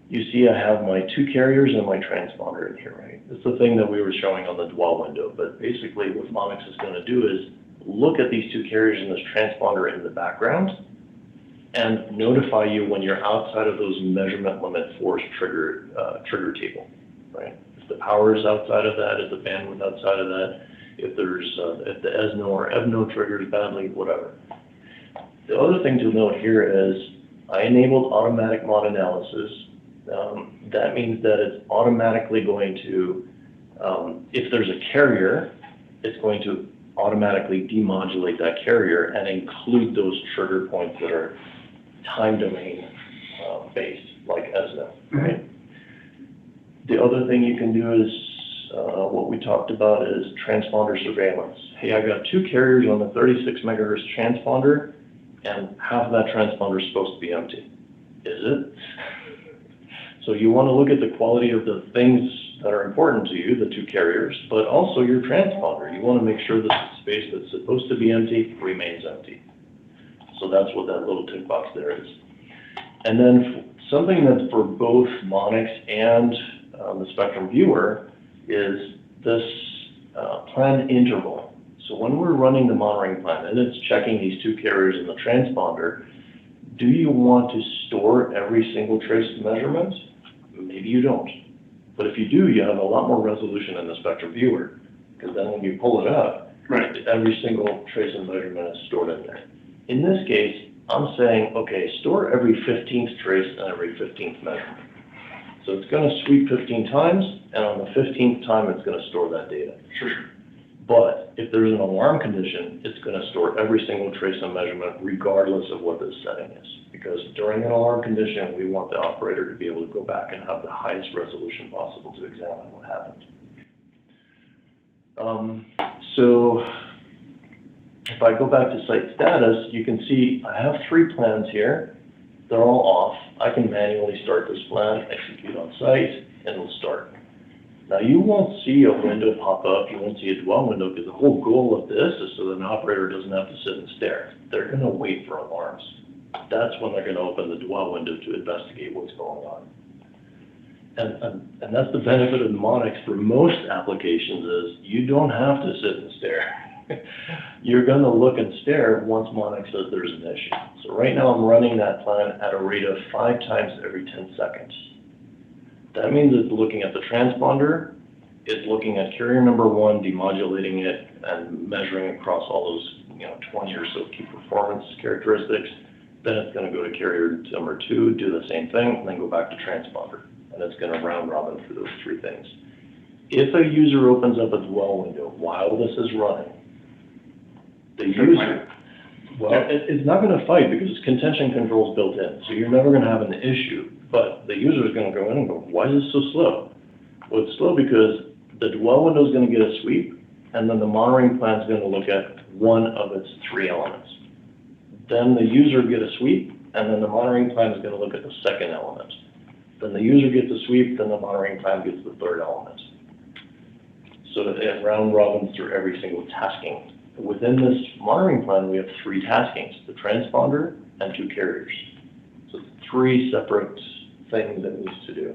you see I have my 2 carriers and my transponder in here, right? It's the thing that we were showing on the dwell window, but basically what Monix is going to do is look at these 2 carriers and this transponder in the background and notify you when you're outside of those measurement limit force trigger table, right? If the power is outside of that, if the bandwidth outside of that, if the ESNO or EVNO triggers badly, whatever. The other thing to note here is I enabled automatic mod analysis. That means that it's automatically going to, if there's a carrier, it's going to automatically demodulate that carrier and include those trigger points that are time domain based, like ESNO, right? The other thing you can do is, what we talked about is transponder surveillance. Hey, I got 2 carriers on the 36 megahertz transponder, and half of that transponder is supposed to be empty. Is it? So you want to look at the quality of the things that are important to you, the 2 carriers, but also your transponder. You want to make sure that the space that's supposed to be empty remains empty. So that's what that little tick box there is. And then something that's for both Monix and the Spectrum Viewer is this plan interval. So when we're running the monitoring plan and it's checking these two carriers in the transponder, do you want to store every single trace measurement? Maybe you don't. But if you do, you have a lot more resolution in the spectrum viewer, because then when you pull it up, Right. every single trace and measurement is stored in there. In this case, I'm saying, okay, store every 15th trace and every 15th measurement. So it's going to sweep 15 times, and on the 15th time, it's going to store that data. Sure. But if there's an alarm condition, it's going to store every single trace and measurement regardless of what this setting is. Because during an alarm condition, we want the operator to be able to go back and have the highest resolution possible to examine what happened. So if I go back to site status, you can see I have 3 plans here. They're all off. I can manually start this plan, execute on site, and it'll start. Now you won't see a window pop up, you won't see a dwell window, because the whole goal of this is so that an operator doesn't have to sit and stare. They're gonna wait for alarms. That's when they're gonna open the dwell window to investigate what's going on. And that's the benefit of mnemonics for most applications is you don't have to sit and stare. You're gonna look and stare once Monics says there's an issue. So right now I'm running that plan at a rate of 5 times every 10 seconds. That means it's looking at the transponder, it's looking at carrier number 1, demodulating it and measuring across all those, 20 or so key performance characteristics. Then it's gonna go to carrier number 2, do the same thing, and then go back to transponder. And it's gonna round robin through those 3 things. If a user opens up a dwell window while this is running, the user, it's not gonna fight because contention control is built in, so you're never gonna have an issue. But the user is gonna go in and go, why is this so slow? Well, it's slow because the dwell window is gonna get a sweep, and then the monitoring plan is gonna look at one of its 3 elements. Then the user get a sweep, and then the monitoring plan is gonna look at the second element. Then the user gets a sweep, then the monitoring plan gets the third element. So that it round robins through every single tasking. Within this monitoring plan, we have 3 taskings, the transponder and 2 carriers. So 3 separate things it needs to do.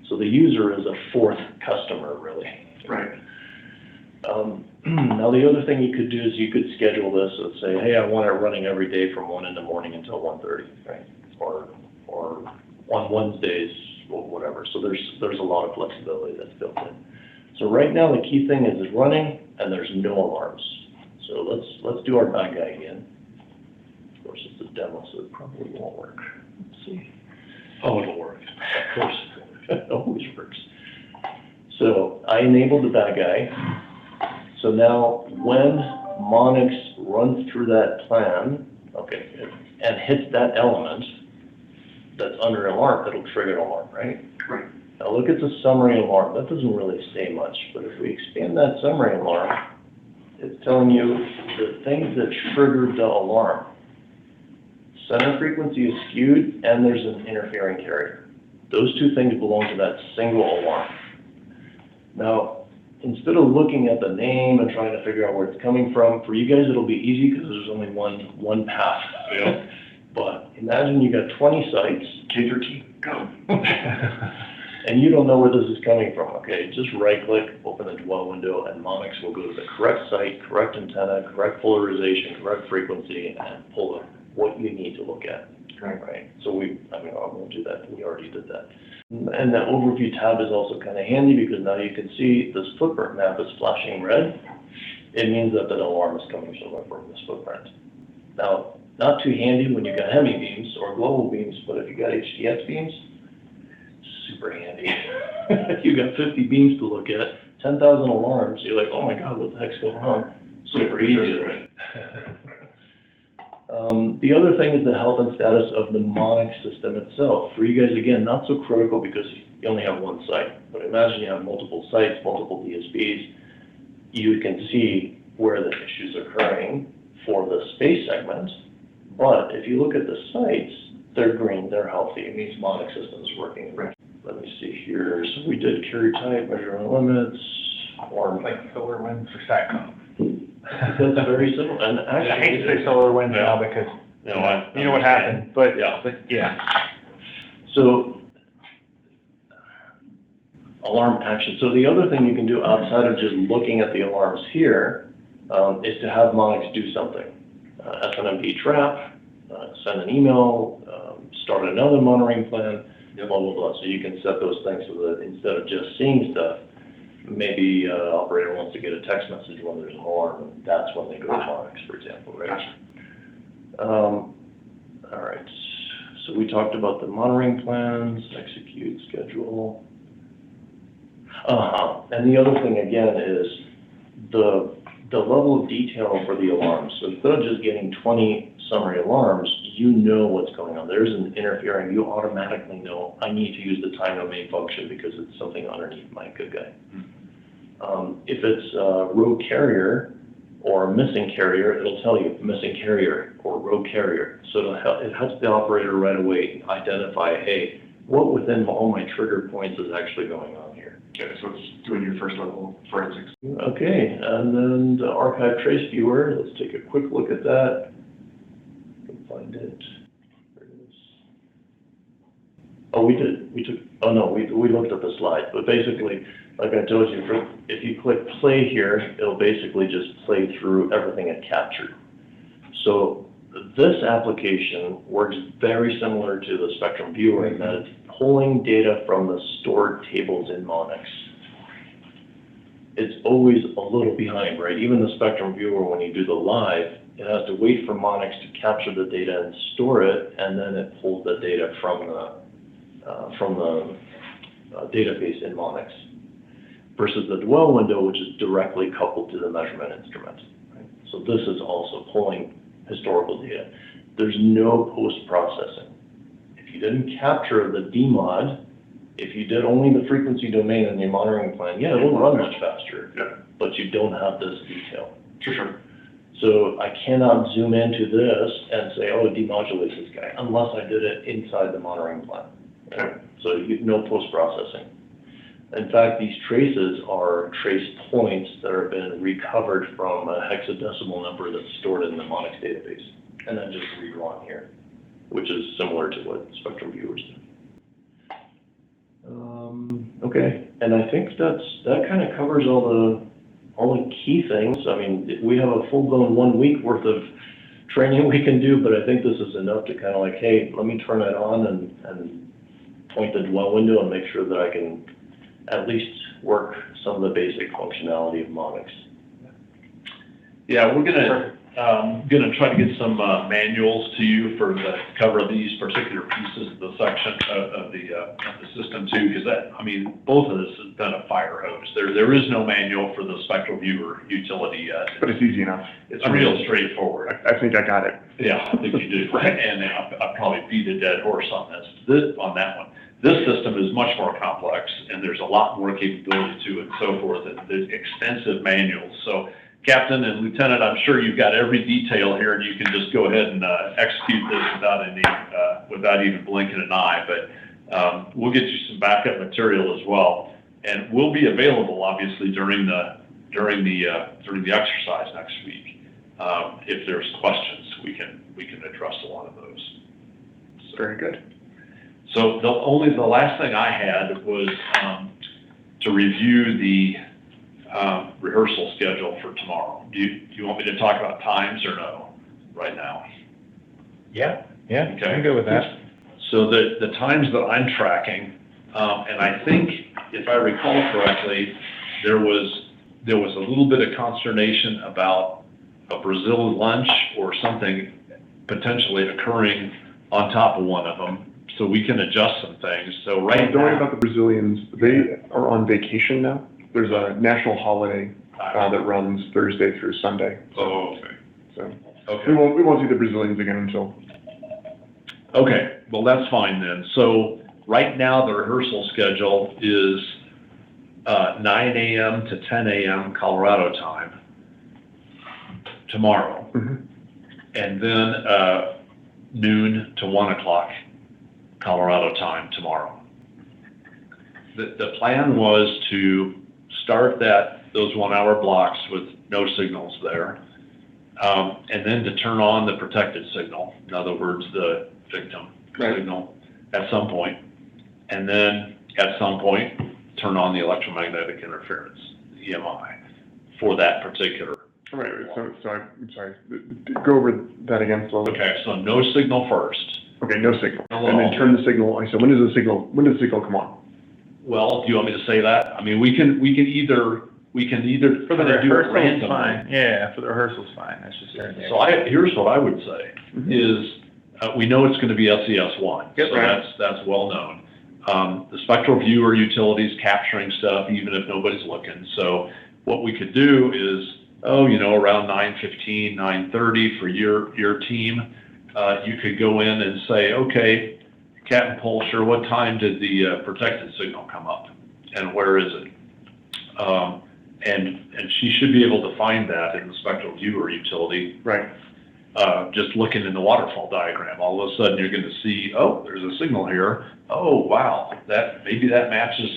So the user is a 4th customer, really. Right. Now the other thing you could do is you could schedule this and say, hey, I want it running every day from 1 in the morning until 1:30, right? Or on Wednesdays, or whatever. So there's a lot of flexibility that's built in. So right now the key thing is it's running and there's no alarms. So let's do our bad guy again. Of course, it's a demo, so it probably won't work. Let's see. Oh, it'll work. Of course, it always works. So I enabled the bad guy. So now when Monics runs through that plan, okay, and hits that element that's under alarm, it'll trigger an alarm, right? Right. Now look at the summary alarm. That doesn't really say much, but if we expand that summary alarm, it's telling you the things that triggered the alarm. Center frequency is skewed and there's an interfering carrier. Those 2 things belong to that single alarm. Now, instead of looking at the name and trying to figure out where it's coming from, for you guys it'll be easy because there's only one path. Yeah. But imagine you got 20 sites. K13, go. And you don't know where this is coming from, okay? Just right-click, open the dwell window, and Monics will go to the correct site, correct antenna, correct polarization, correct frequency, and pull up what you need to look at. Right. So I won't do that. We already did that. And the overview tab is also kind of handy because now you can see this footprint map is flashing red. It means that the alarm is coming somewhere from this footprint. Now, not too handy when you got heavy beams or global beams, but if you got HDS beams, super handy. You got 50 beams to look at, 10,000 alarms. You're like, oh my God, what the heck's going on? Super easy, right? The other thing is the health and status of the Monics system itself. For you guys, again, not so critical because you only have 1 site. But imagine you have multiple sites, multiple DSPs. You can see where the issues are occurring for the space segment. But if you look at the sites, they're green, they're healthy. It means Monics system is working. Right. Let me see here. So we did carrier type, measurement limits, or Like solar winds for SATCOM. that's very simple. And I actually, hate to say solar winds now because No, I you know what happened, but Yeah. yeah. So alarm action. So the other thing you can do outside of just looking at the alarms here is to have Monics do something. SNMP trap, send an email, start another monitoring plan, blah, blah, blah. So you can set those things so that instead of just seeing stuff, maybe operator wants to get a text message when there's an alarm, and that's when they go to Monics, for example, right? All right, so we talked about the monitoring plans, execute, schedule. And the other thing again is the level of detail for the alarms. So instead of just getting 20 summary alarms, you know what's going on. There's an interfering, you automatically know, I need to use the time domain function because it's something underneath my good guy. If it's a rogue carrier or a missing carrier, it'll tell you missing carrier or rogue carrier. So it helps the operator right away identify, hey, what within all my trigger points is actually going on here. Okay, so it's doing your first level forensics. Okay, and then the archive trace viewer, let's take a quick look at that. Can find it. There it is. Oh, we looked at the slides, but basically, like I told you, if you click play here, it'll basically just play through everything it captured. So this application works very similar to the Spectrum viewer in that it's pulling data from the stored tables in Monics. It's always a little behind, right? Even the Spectrum viewer, when you do the live, it has to wait for Monics to capture the data and store it, and then it pulls the data from the database in Monics. Versus the dwell window, which is directly coupled to the measurement instrument. Right? So this is also pulling historical data. There's no post-processing. If you didn't capture the DMOD, if you did only the frequency domain in your monitoring plan, yeah, it'll run much faster, but you don't have this detail. Sure. So I cannot zoom into this and say, oh, it demodulates this guy, unless I did it inside the monitoring plan. Right? So no post-processing. In fact, these traces are trace points that have been recovered from a hexadecimal number that's stored in the Monics database, and then just redrawn here, which is similar to what Spectrum viewers do. Okay, and I think that kind of covers all the key things. I mean, we have a full-blown 1 week worth of training we can do, but I think this is enough to kind of like, hey, let me turn it on and point the dwell window and make sure that I can at least work some of the basic functionality of Monics. Yeah, we're gonna try to get some manuals to you for the cover these particular pieces of the section of the system too, because both of this has been a fire hose. There is no manual for the Spectral Viewer utility yet. But it's easy enough. It's real straightforward. I think I got it. Yeah, I think you do. Right. And I'll probably beat a dead horse on on that one. This system is much more complex, and there's a lot more capability to it and so forth, and there's extensive manuals. So, Captain and Lieutenant, I'm sure you've got every detail here, and you can just go ahead and execute this without even blinking an eye. But we'll get you some backup material as well, and we'll be available, obviously, during the exercise next week. If there's questions, we can address a lot of those. So. Very good. So the last thing I had was to review the rehearsal schedule for tomorrow. Do you want me to talk about times or no right now? Yeah, Okay. I'm good with that. So the times that I'm tracking, and I think if I recall correctly, there was a little bit of consternation about a Brazil lunch or something potentially occurring on top of one of them. So we can adjust some things. So right Don't worry now, about the Brazilians. They are on vacation now. There's a national holiday that runs Thursday through Sunday. oh, okay. So Okay. we won't see the Brazilians again until. Okay, well, that's fine then. So right now, the rehearsal schedule is 9 a.m. to 10 a.m. Colorado time tomorrow. Mm-hmm. And then noon to 1 o'clock Colorado time tomorrow. The plan was to start those 1 hour blocks with no signals there, and then to turn on the protected signal, in other words, the victim signal at some point, and then at some point turn on the electromagnetic interference, EMI, for that particular. Right, so I'm sorry, go over that again slowly. Okay, so no signal first. Okay, no signal, Hello. and then turn the signal, so when does the signal come on? Well, do you want me to say that? I mean, we can either For the kinda do it rehearsal, it's randomly. fine. Yeah, for the rehearsal's fine. That's just there. So here's what I would say, is, we know it's gonna be SES1, Yep. so that's well known. The spectral viewer utility's capturing stuff even if nobody's looking, so what we could do is, around 9:15, 9:30 for your team, you could go in and say, okay, Captain Polsher, what time did the protected signal come up? And where is it? And she should be able to find that in the spectral viewer utility. Right. Just looking in the waterfall diagram, all of a sudden you're going to see, oh, there's a signal here. Oh, wow, maybe that matches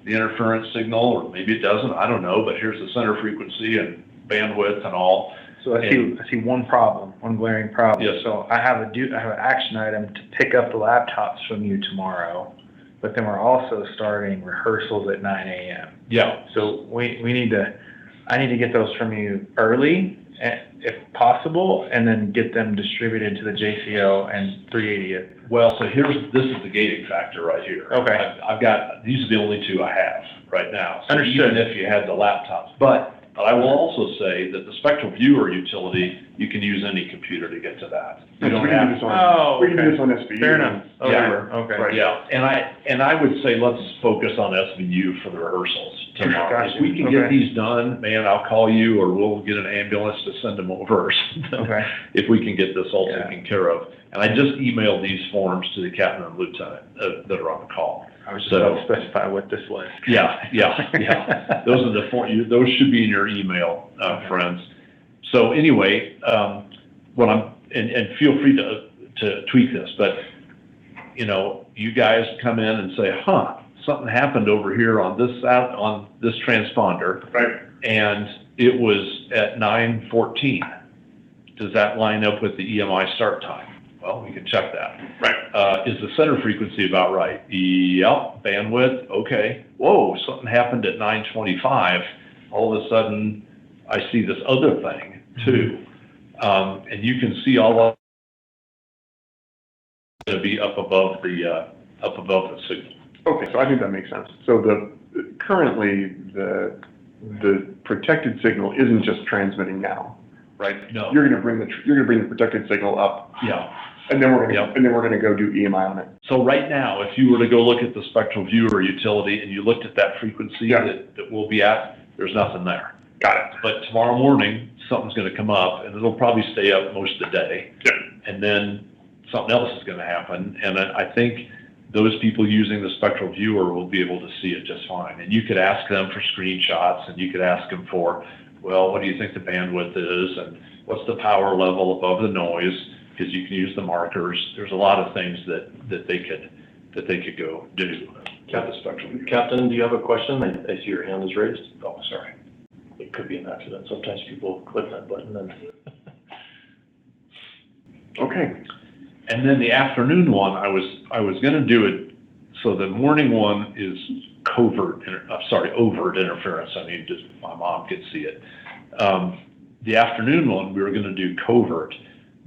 the interference signal, or maybe it doesn't. I don't know, but here's the center frequency and bandwidth and all. So I see one glaring problem. Yes. So I have an action item to pick up the laptops from you tomorrow, but then we're also starting rehearsals at 9 a.m. Yeah. So I need to get those from you early, if possible, and then get them distributed to the JCO and 380th. Well, so this is the gating factor right here. Okay. I've got, these are the only two I have right now. So Understood. even if you had the laptops, but I will also say that the spectral viewer utility, you can use any computer to get to that. You don't have. We can do this on SVU. Fair enough. Yeah. Okay. Right. Yeah, and I would say let's focus on SVU for the rehearsals tomorrow. Gotcha. If we can get Okay. these done, man, I'll call you, or we'll get an ambulance to send them over or something. Okay. If we can get this all Yeah. taken care of. And I just emailed these forms to the captain and lieutenant that are on the call. I was just So- about to specify what this was. Yeah. Those are the those should be in your email, friends. So anyway, and feel free to tweak this, but, you guys come in and say, something happened over here on this transponder. Right. And it was at 9:14. Does that line up with the EMI start time? Well, we can check that. Right. Is the center frequency about right? Yep. Bandwidth, okay. Whoa, something happened at 9:25. All of a sudden, I see this other thing too. And you can see all of it to be up above the signal. Okay, so I think that makes sense. So currently, the protected signal isn't just transmitting now, right? No. You're gonna bring the protected signal up, Yeah. and then we're Yep. gonna go do EMI on it. So right now, if you were to go look at the spectral viewer utility and you looked at that frequency Yeah. that we'll be at, there's nothing there. Got it. But tomorrow morning, something's gonna come up, and it'll probably stay up most of the day. Yeah. And then something else is gonna happen, and I think those people using the spectral viewer will be able to see it just fine. And you could ask them for screenshots, and you could ask them for, well, what do you think the bandwidth is, and what's the power level above the noise, because you can use the markers. There's a lot of things that they could go do with the spectral viewer. Captain, do you have a question? I see your hand is raised. Oh, sorry. It could be an accident. Sometimes people click that button and. Okay. And then the afternoon one, I was gonna do it, so the morning one is overt interference. I mean, just my mom could see it. The afternoon one, we were gonna do covert,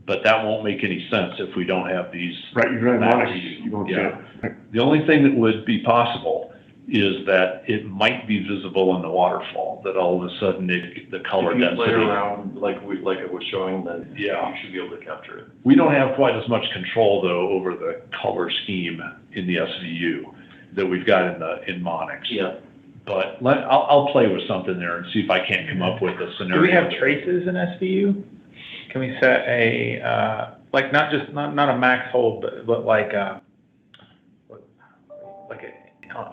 but that won't make any sense if we don't have these. Right, you don't Max. have you won't see Yeah. it. The only thing that would be possible is that it might be visible in the waterfall, that all of a sudden the color If you density. play around like it was showing, then Yeah. you should be able to capture it. We don't have quite as much control though over the color scheme in the SVU that we've got in Monics. Yeah. But I'll play with something there and see if I can't come up with a scenario. Do we have traces in SVU? Can we set not a max hold, but like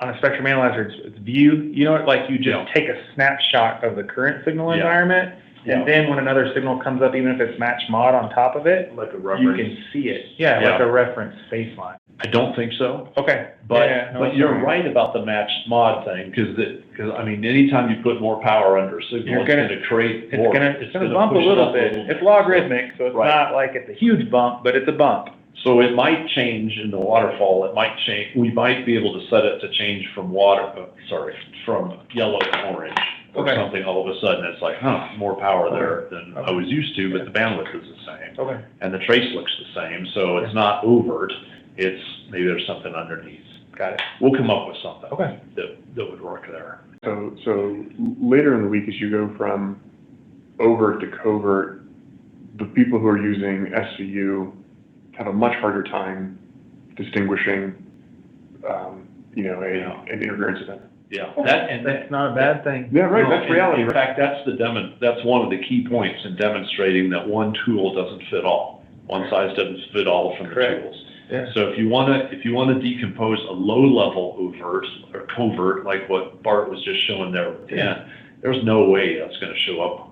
on a spectrum analyzer, it's view, like you just take a snapshot of the current signal Yeah. environment, Yeah. and then when another signal comes up, even if it's match mod on top of it, Like a you reference. can see it. Yeah, like Yeah. a reference baseline. I don't think so. Okay. But you're right about the matched mod thing, because I mean, anytime you put more power under a signal, You're it's gonna- gonna create It's more. gonna bump a push it little up bit. It's logarithmic, so it's Right. not like it's a huge bump, but it's a bump. So it might change in the waterfall, it might change, we might be able to set it to change from from yellow to orange. Or Okay. something, all of a sudden, it's like, more power there than I was used to, but the bandwidth is the same. Okay. And the trace looks the same, so it's not overt, it's, maybe there's something underneath. Got it. We'll come up with something. Okay. That would work there. So later in the week, as you go from overt to covert, the people who are using SVU have a much harder time distinguishing, an interference event. Yeah, That's not a bad thing. Yeah, right, No, that's reality. In fact, that's one of the key points in demonstrating that one tool doesn't fit all. One size doesn't fit all from the Correct. tools. Yeah. So if you wanna decompose a low-level overt or covert, like what Bart was just showing there, there's no way that's gonna show up.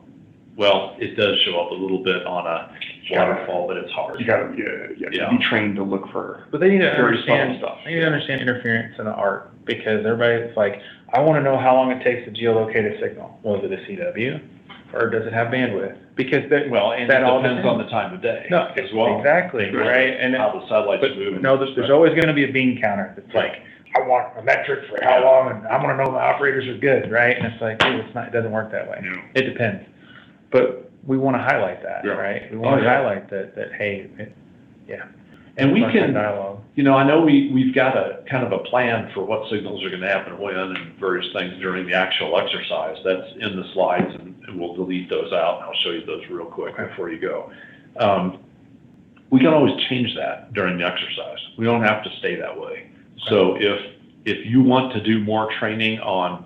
Well, it does show up a little bit on a waterfall, but it's hard. You gotta, be trained to look for But they need to very subtle understand, stuff. they need to understand interference in the art, because everybody's like, I wanna know how long it takes to geolocate a signal. Well, is it a CW, or does it have bandwidth? Because that, Well, and it that all depends on the time of day No, as well. exactly, right? And How the satellites but move. no, there's always gonna be a bean counter that's like, I want a metric for how long, and I wanna know my operators are good, right? And it's like, ooh, it doesn't work that way. No. It depends. But we wanna highlight that, Yeah. right? We wanna Oh, yeah. highlight that, hey, And we Like that can, dialogue. I know we've got a kind of a plan for what signals are gonna happen when and various things during the actual exercise. That's in the slides, and we'll delete those out, and I'll show you those real quick before you go. We can always change that during the exercise. We don't have to stay that way. So if you want to do more training on,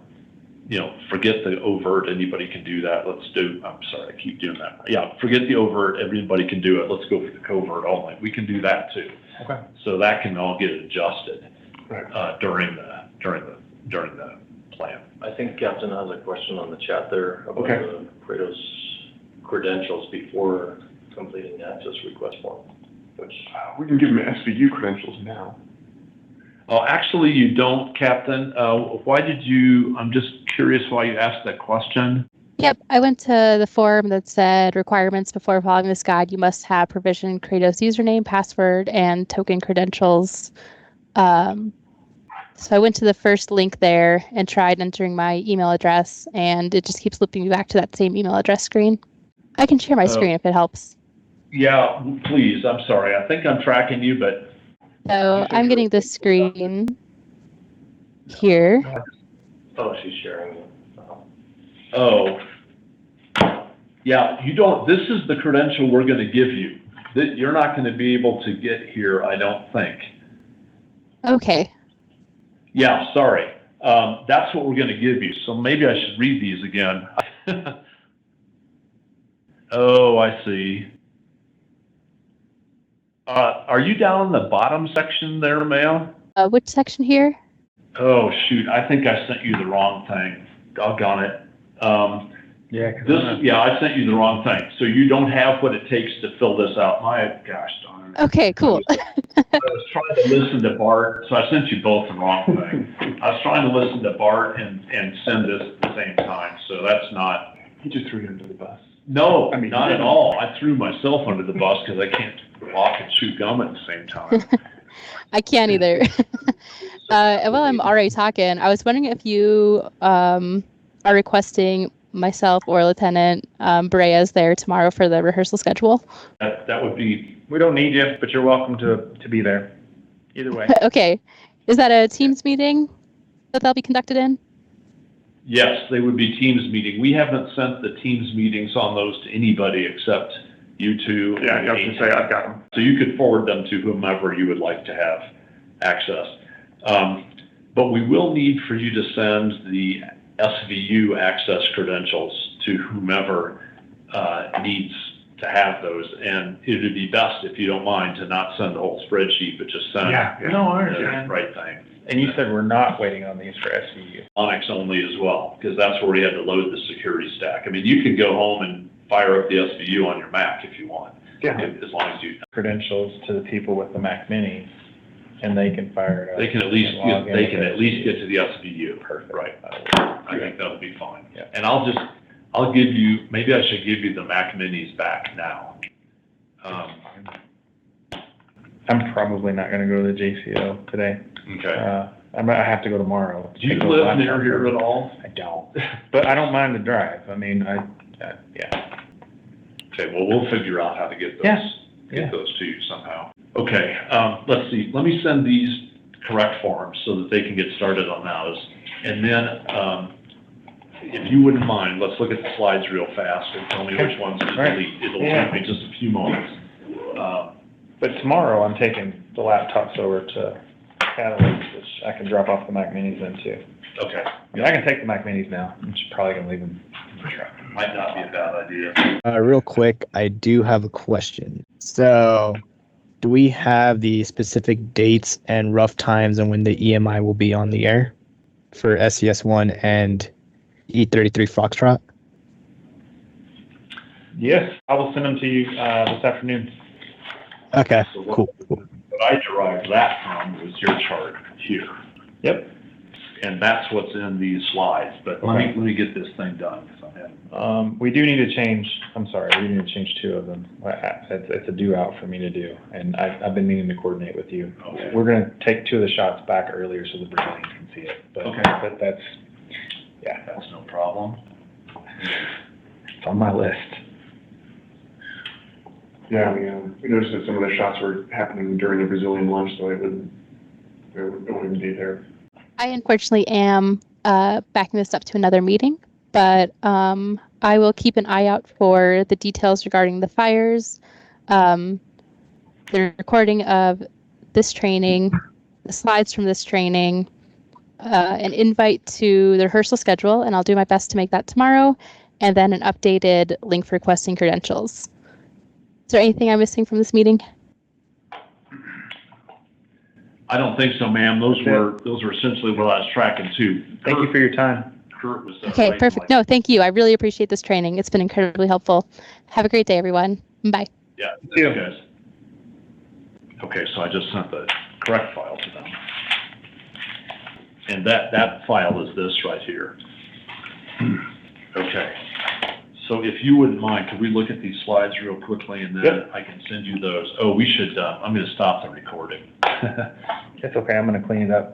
forget the overt, anybody can do that. I'm sorry, I keep doing that. Yeah, forget the overt, everybody can do it. Let's go for the covert only. We can do that too. Okay. So that can all get adjusted, Right. during the plan. I think Captain has a question on the chat there about Okay. the Kratos credentials before completing the access request form, which, We can give them SVU credentials now. Oh, actually, you don't, Captain. I'm just curious why you asked that question. Yep, I went to the form that said requirements before following this guide. You must have provisioned Kratos username, password, and token credentials. So I went to the first link there and tried entering my email address, and it just keeps looping me back to that same email address screen. I can share my screen if it helps. Yeah, please, I'm sorry. I think I'm tracking you, but. So I'm getting the screen here. oh, she's sharing it. Oh. Yeah, this is the credential we're gonna give you. You're not gonna be able to get here, I don't think. Okay. Yeah, sorry. That's what we're gonna give you, so maybe I should read these again. Oh, I see. Are you down in the bottom section there, Maya? Which section here? Oh, shoot, I think I sent you the wrong thing. Doggone it. I sent you the wrong thing. So you don't have what it takes to fill this out. My gosh darn it. Okay, cool. I was trying to listen to Bart, so I sent you both the wrong thing. I was trying to listen to Bart and send this at the same time, so that's not. He just threw you under the bus. No, I mean, not at all. I threw myself under the bus because I can't walk and chew gum at the same time. I can't either. Well, I'm already talking. I was wondering if you are requesting myself or Lieutenant Breas there tomorrow for the rehearsal schedule. That would be, We don't need you, but you're welcome to be there. Either way. Okay. Is that a Teams meeting that they'll be conducted in? yes, they would be Teams meeting. We haven't sent the Teams meetings on those to anybody except you two. Yeah, I was gonna say, I've got them. So you could forward them to whomever you would like to have access. But we will need for you to send the SVU access credentials to whomever needs to have those. And it would be best, if you don't mind, to not send the whole spreadsheet, but just send No, I the understand. right thing. And you said we're not waiting on these for SVU. Monics only as well, because that's where we had to load the security stack. I mean, you can go home and fire up the SVU on your Mac if you want, Yeah. as long as you, Credentials to the people with the Mac Mini, and they can fire it up. they can at least and log in get with to the SVU. Perfect. Right. I think that'll be fine. Yeah. And I'll give you, maybe I should give you the Mac Minis back now. I'm probably not gonna go to the JCO today. Okay. I have to go tomorrow. Do you live near here at all? I don't, but I don't mind the drive. I mean, yeah. Okay, well, we'll figure out how to get those, Yeah. get those to you somehow. Okay, let's see, let me send these correct forms so that they can get started on those. And then, if you wouldn't mind, let's look at the slides real fast and tell me which ones to delete. It'll take me just a few moments. But tomorrow I'm taking the laptops over to Catalyst, which I can drop off the Mac Minis then too. Okay. I mean, I can take the Mac Minis now. I'm just probably gonna leave them in the truck. Might not be a bad idea. Real quick, I do have a question. So, do we have the specific dates and rough times on when the EMI will be on the air for SES1 and E33 Foxtrot? Yes, I will send them to you this afternoon. Okay, So cool. What I derived that from was your chart here. Yep. And that's what's in these slides, but let me get this thing done, because I'm having. We do need to change, I'm sorry, we need to change 2 of them. It's a due out for me to do, and I've been meaning to coordinate with you. Okay. We're gonna take 2 of the shots back earlier so the Brazilians can see it, but, Okay. but that's, yeah, That's no problem. it's on my list. Yeah, we noticed that some of the shots were happening during the Brazilian lunch, so it wouldn't be there. I unfortunately am backing this up to another meeting, but I will keep an eye out for the details regarding the fires, the recording of this training, the slides from this training, an invite to the rehearsal schedule, and I'll do my best to make that tomorrow, and then an updated link for requesting credentials. Is there anything I'm missing from this meeting? I don't think so, ma'am. Those were essentially what I was tracking too. Thank you for your time. Kurt was. Okay, right, perfect. like- No, thank you. I really appreciate this training. It's been incredibly helpful. Have a great day, everyone. Bye. Yeah, Thank you. thanks, guys. Okay, so I just sent the correct file to them. And that file is this right here. Okay. So if you wouldn't mind, could we look at these slides real quickly, and then Yep. I can send you those? Oh, we should, I'm gonna stop the recording. It's okay, I'm gonna clean it up.